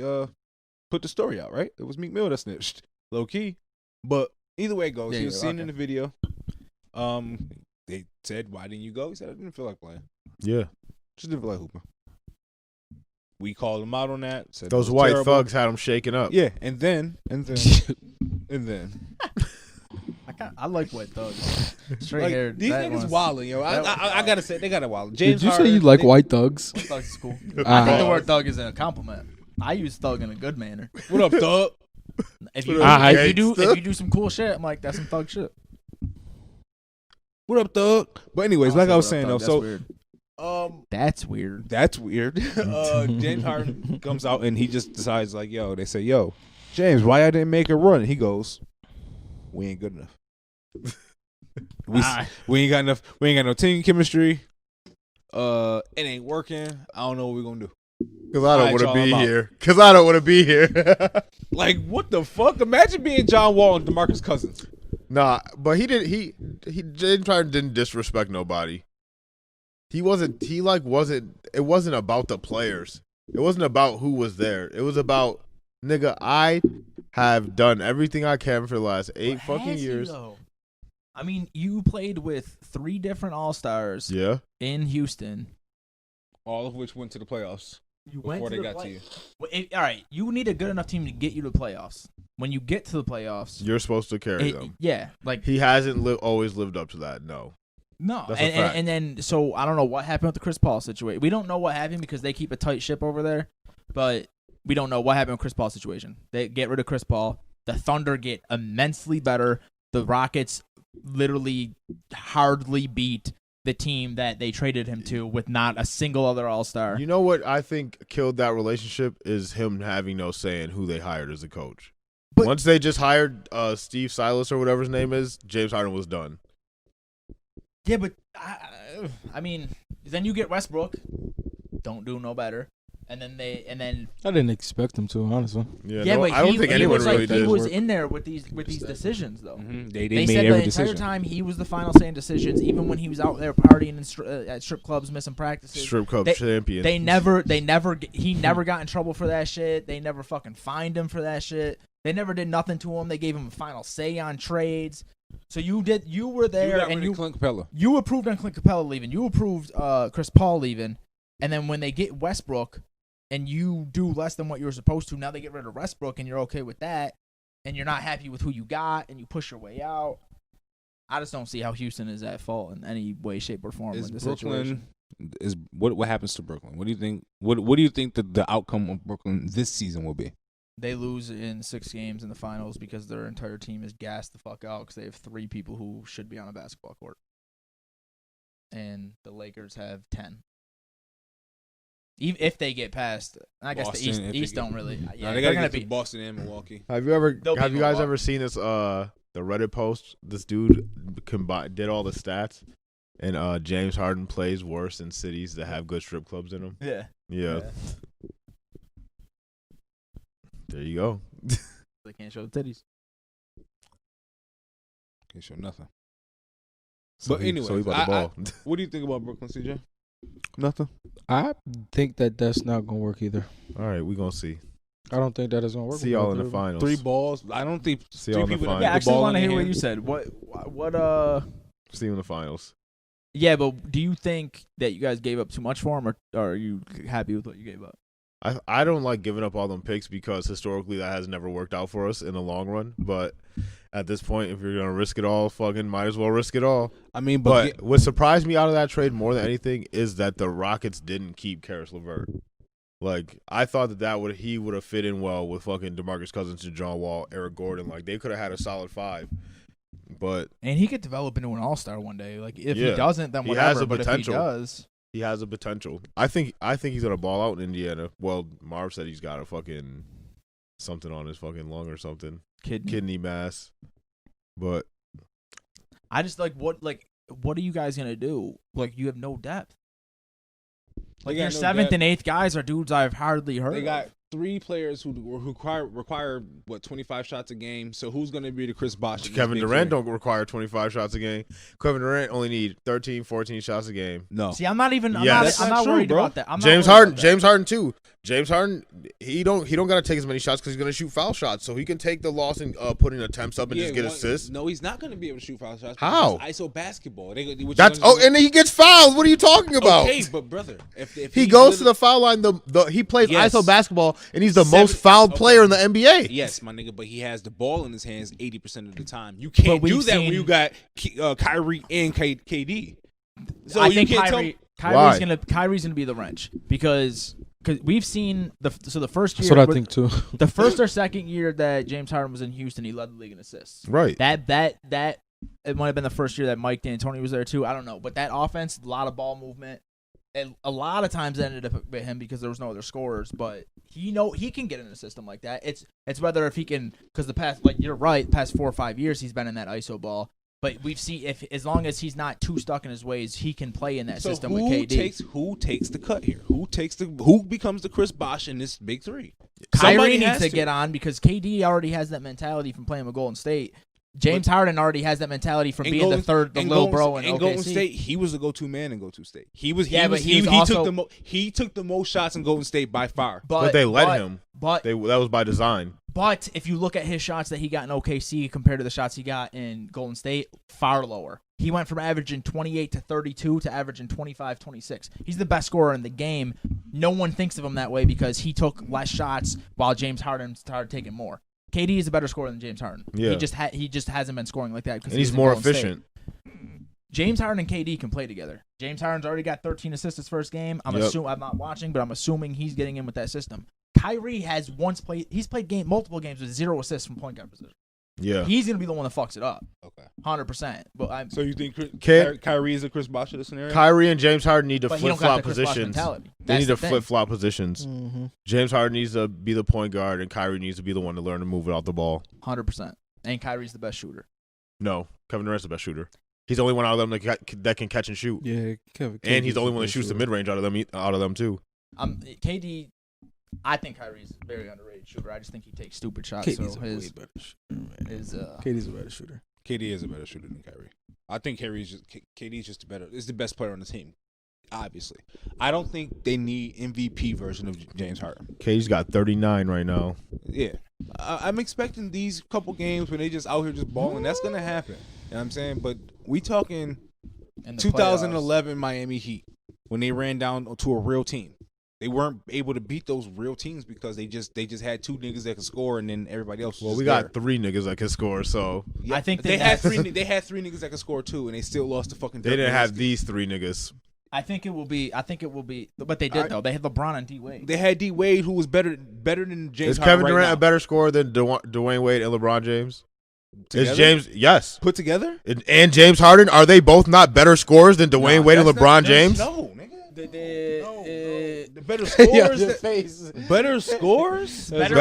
put the story out, right? It was Meek Mill that snitched, low key. But either way it goes, Yeah, he was yeah, seen okay. in the video. They said, "Why didn't you go?" He said, "I didn't feel like playing. Yeah. Just didn't feel like hooping." We called him out on that. Said Those it was white terrible. thugs had him shaking up. Yeah, and then and then I like white thugs. Straight like, hair. these that niggas one's- wilding, yo. I gotta say they got a wild. James Did you say Harden, you like they- white thugs? Thugs is cool. Ah. I think the word thug is a compliment. I use thug in a good manner. What up, thug? If you, Ah, if you do some cool shit, I'm like, that's some thug shit. What up, thug? But anyways, like I was saying though, so weird. um. That's weird. That's weird. James Harden comes out and he just decides like, yo, they say, yo, James, why I didn't make a run? He goes, we ain't good enough. we ain't got enough. We ain't got no team chemistry. It ain't working. I don't know what we're gonna do. Because I don't Alright, want to y'all, be I'm out. here. Because I don't want to be here. Like, what the fuck? Imagine being John Wall and DeMarcus Cousins. Nah, but he didn't. James Harden didn't disrespect nobody. He wasn't. He like wasn't. It wasn't about the players. It wasn't about who was there. It was about, nigga, I have done everything I can for the last 8 fucking years. I mean, you played with 3 different All-Stars in Houston. All of which went to the playoffs You before went to they the got to you. All right, you need a good enough team to get you to the playoffs. When you get to the playoffs, You're supposed to carry them. Yeah, like He hasn't always lived up to that. No. That's a fact. And then so I don't know what happened with the Chris Paul situation. We don't know what happened because they keep a tight ship over there, but we don't know what happened with Chris Paul's situation. They get rid of Chris Paul. The Thunder get immensely better. The Rockets literally hardly beat the team that they traded him to with not a single other All-Star. You know what I think killed that relationship is him having no say in who they hired as a coach. But once they just hired Steve Silas or whatever his name is, James Harden was done. Yeah, but I mean, then you get Westbrook. Don't do no better. And then I didn't expect him to, honestly. Yeah, but I don't think anyone really he did. was in there with these decisions though. Mm-hmm. They They made said every the decision. entire time he was the final say in decisions, even when he was out there partying at strip clubs, missing practices. Strip club champion. He never got in trouble for that shit. They never fucking fined him for that shit. They never did nothing to him. They gave him a final say on trades. So you were there and Clint Capella. you approved on Clint Capella leaving. You approved Chris Paul leaving, and then when they get Westbrook. And you do less than what you were supposed to. Now they get rid of Westbrook, and you're okay with that. And you're not happy with who you got, and you push your way out. I just don't see how Houston is at fault in any way, shape, or form Is in this Brooklyn situation. what happens to Brooklyn? What do you think? What do you think that the outcome of Brooklyn this season will be? They lose in 6 games in the finals because their entire team is gassed the fuck out because they have 3 people who should be on a basketball court, and the Lakers have 10. Even if they get past, I guess Boston, the East don't really. Yeah, they they're got gonna to be beat Boston and Milwaukee. Have you They'll guys beat Milwaukee. ever seen this the Reddit post? This dude did all the stats, and James Harden plays worse in cities that have good strip clubs in them. Yeah. There you go. They can't show the titties. Can't show nothing. So But anyway, he about the ball. What do you think about Brooklyn, CJ? Nothing. I think that's not gonna work either. All right, we gonna see. I don't think that is gonna work. See y'all in the finals. 3 balls. I don't think See 3 y'all in the people. finals. Yeah, I that actually ball want to in hear their what hand. you said. What See you in the finals. Yeah, but do you think that you guys gave up too much for him, or are you happy with what you gave up? I don't like giving up all them picks because historically that has never worked out for us in the long run. But at this point, if you're gonna risk it all, fucking might as well risk it all. I mean, But what surprised me out of that trade more than anything is that the Rockets didn't keep Karis LeVert. Like, I thought he would have fit in well with fucking DeMarcus Cousins and John Wall, Eric Gordon. Like, they could have had a solid 5. But And he could develop into an all-star one day. Like if Yeah. he doesn't, then He whatever. has the but potential. if he does, he has a potential. I think he's gonna ball out in Indiana. Well, Marv said he's got a fucking something on his fucking lung or something, kidney mass. But I just what are you guys gonna do? Like you have no depth. Like They got your no 7th depth. and 8th guys are dudes I've hardly heard. They of. got 3 players who require 25 shots a game. So who's going to be the Chris Bosh? of this Kevin big Durant three? don't require 25 shots a game. Kevin Durant only need 13, 14 shots a game. No. See, I'm not even. I'm Yes. not, That's I'm not not true, worried bro. about that. I'm not James worried Harden, about James Harden too. James Harden, he don't gotta take as many shots because he's gonna shoot foul shots, so he can take the loss and put in attempts up and just get assists. No, he's not going to be able to shoot foul shots. How? Because it's ISO basketball. That's and then he gets fouled. What are you talking about? Okay, but brother, if He goes to the foul line. He plays Yes. ISO basketball, and he's the most fouled player in the NBA. Yes, my nigga, but he has the ball in his hands 80% of the time. You can't we've do that when seen- you got Kyrie and KD. So I you think can't Kyrie's Why? Kyrie's gonna be the wrench because we've seen the first year. That's what I think too. The first or second year that James Harden was in Houston, he led the league in assists. Right. That it might have been the first year that Mike D'Antoni was there too. I don't know, but that offense, a lot of ball movement, and a lot of times it ended up with him because there was no other scorers. But he can get in a system like that. It's whether if he can, because the past, like you're right, past 4 or 5 years he's been in that ISO ball. But we've seen as long as he's not too stuck in his ways, he can play in that system with KD. Who takes the cut here? Who becomes the Chris Bosh in this big 3? Kyrie Somebody needs has to get on because KD already has that mentality from playing with Golden State. James Harden already has that mentality from being the little bro in Golden OKC. State. He was the go-to man in Golden State. He took the most shots in Golden State by far. But they let him. But that was by design. But if you look at his shots that he got in OKC compared to the shots he got in Golden State, far lower. He went from averaging 28 to 32 to averaging 25, 26. He's the best scorer in the game. No one thinks of him that way because he took less shots while James Harden started taking more. KD is a better scorer than James Harden. Yeah. He just hasn't been scoring like that. And he's more efficient. James Harden and KD can play together. James Harden's already got 13 assists his first game. I'm not watching, but I'm assuming he's getting in with that system. Kyrie has he's played multiple games with 0 assists from point guard position. Yeah. He's going to be the one that fucks it up. Okay. 100%. But so you think Kyrie is a Chris Bosh of the scenario? Kyrie and James Harden need to flip-flop positions. They need to flip-flop positions. Mm-hmm. James Harden needs to be the point guard, and Kyrie needs to be the one to learn to move without the ball. 100%. And Kyrie's the best shooter. No, Kevin Durant's the best shooter. He's the only one out of them that can catch and shoot. Yeah, and he's the only one that shoots the mid-range out of them too. KD, I think Kyrie's a very underrated shooter. I just think he takes stupid shots. KD's a way better shooter. KD's a better shooter. KD is a better shooter than Kyrie. I think KD's just better. Is the best player on the team. Obviously, I don't think they need MVP version of James Harden. KD's got 39 right now. Yeah, I'm expecting these couple games when they just out here just balling. That's gonna happen. You know what I'm saying? But we talking 2011 playoffs. Miami Heat when they ran down to a real team. They weren't able to beat those real teams because they just had 2 niggas that could score and then everybody else. Well, we got 3 niggas that could score, so yeah, I think they had 3. They had 3 niggas that could score too, and they still lost the fucking. They didn't have these 3 niggas. I think it will be, but they did though. They had LeBron and D Wade. They had D Wade, who was better than James. Is Harden Kevin Durant right a better scorer than Dwayne Wade and LeBron James? Together? Is James? Yes. Put together? And James Harden, are they both not better scorers than Dwayne Wade and LeBron James? No, nigga. The better scores. Better scores. Better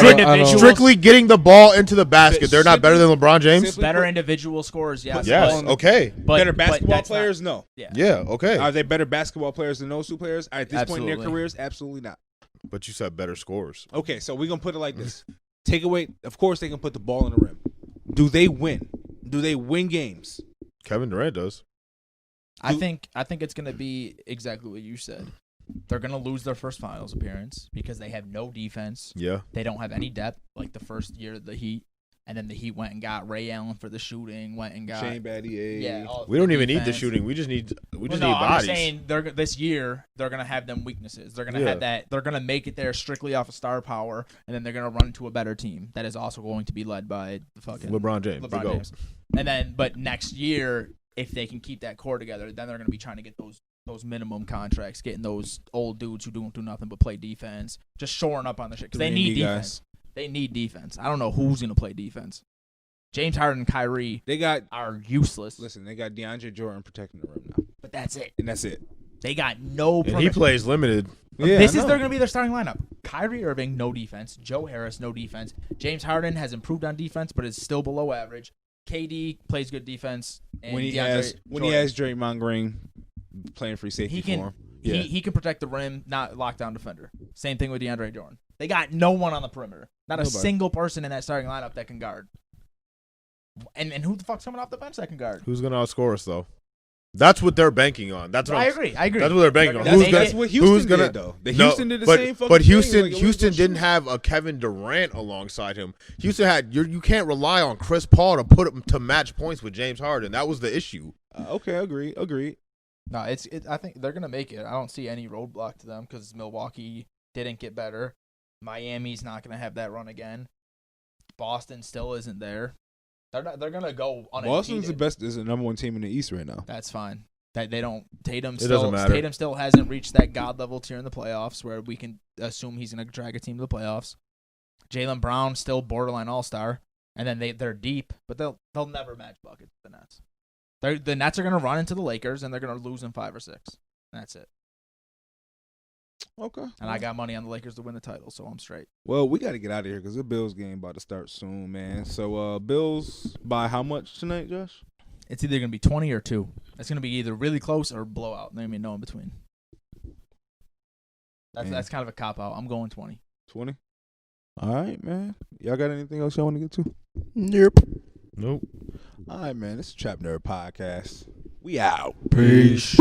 individuals. Strictly getting the ball into the basket. They're not better than LeBron James. Better individual scores. Yes. Yes. Okay. Better basketball players. No. Yeah. Okay. Are they better basketball players than those 2 players at this point in their careers? Absolutely not. But you said better scores. Okay, so we're gonna put it like this. Take away. Of course, they can put the ball in the rim. Do they win? Do they win games? Kevin Durant does. I think it's going to be exactly what you said. They're going to lose their first finals appearance because they have no defense. Yeah. They don't have any depth like the first year of the Heat. And then the Heat went and got Ray Allen for the shooting, went and got Shane Battier. Yeah, we don't even need the shooting. We just need bodies. I'm saying this year they're going to have them weaknesses. They're going to have that. They're going to make it there strictly off of star power, and then they're going to run into a better team that is also going to be led by the fucking LeBron James. And then, but next year, if they can keep that core together, then they're going to be trying to get those minimum contracts, getting those old dudes who don't do nothing but play defense, just shoring up on the shit because they need defense. They need defense. I don't know who's going to play defense. James Harden and Kyrie are useless. Listen, they got DeAndre Jordan protecting the rim now. But that's it. And that's it. They got no And he plays limited. Yeah, they're going to be their starting lineup. Kyrie Irving, no defense. Joe Harris, no defense. James Harden has improved on defense, but is still below average. KD plays good defense. And when he has Draymond Green playing free safety for him. Yeah. He can protect the rim, not lockdown defender. Same thing with DeAndre Jordan. They got no one on the perimeter. Not a single person in that starting lineup that can guard. And who the fuck's coming off the bench that can guard? Who's going to outscore us, though? That's what they're banking on. That's what I agree. That's what they're banking on. That's what Houston did, though. Houston did the same fucking But Houston thing. Houston didn't have a Kevin Durant alongside him. Houston had you can't rely on Chris Paul to put him to match points with James Harden. That was the issue. Okay, agreed. No, I think they're gonna make it. I don't see any roadblock to them because Milwaukee didn't get better. Miami's not gonna have that run again. Boston still isn't there. They're gonna go unimpeded. Boston's is the number 1 team in the East right now. That's fine. That they don't. Tatum still hasn't reached that god level tier in the playoffs where we can assume he's gonna drag a team to the playoffs. Jaylen Brown still borderline all-star, and then they're deep, but they'll never match buckets with the Nets. The Nets are gonna run into the Lakers and they're gonna lose in 5 or 6. That's it. Okay. And I got money on the Lakers to win the title, so I'm straight. Well, we got to get out of here because the Bills game about to start soon, man. So, Bills by how much tonight, Josh? It's either going to be 20 or 2. It's going to be either really close or blowout. There ain't no in between. That's kind of a cop-out. I'm going 20. 20? All right, man. Y'all got anything else y'all want to get to? Nope. Nope. All right, man. This is TrapNerd Podcast. We out. Peace.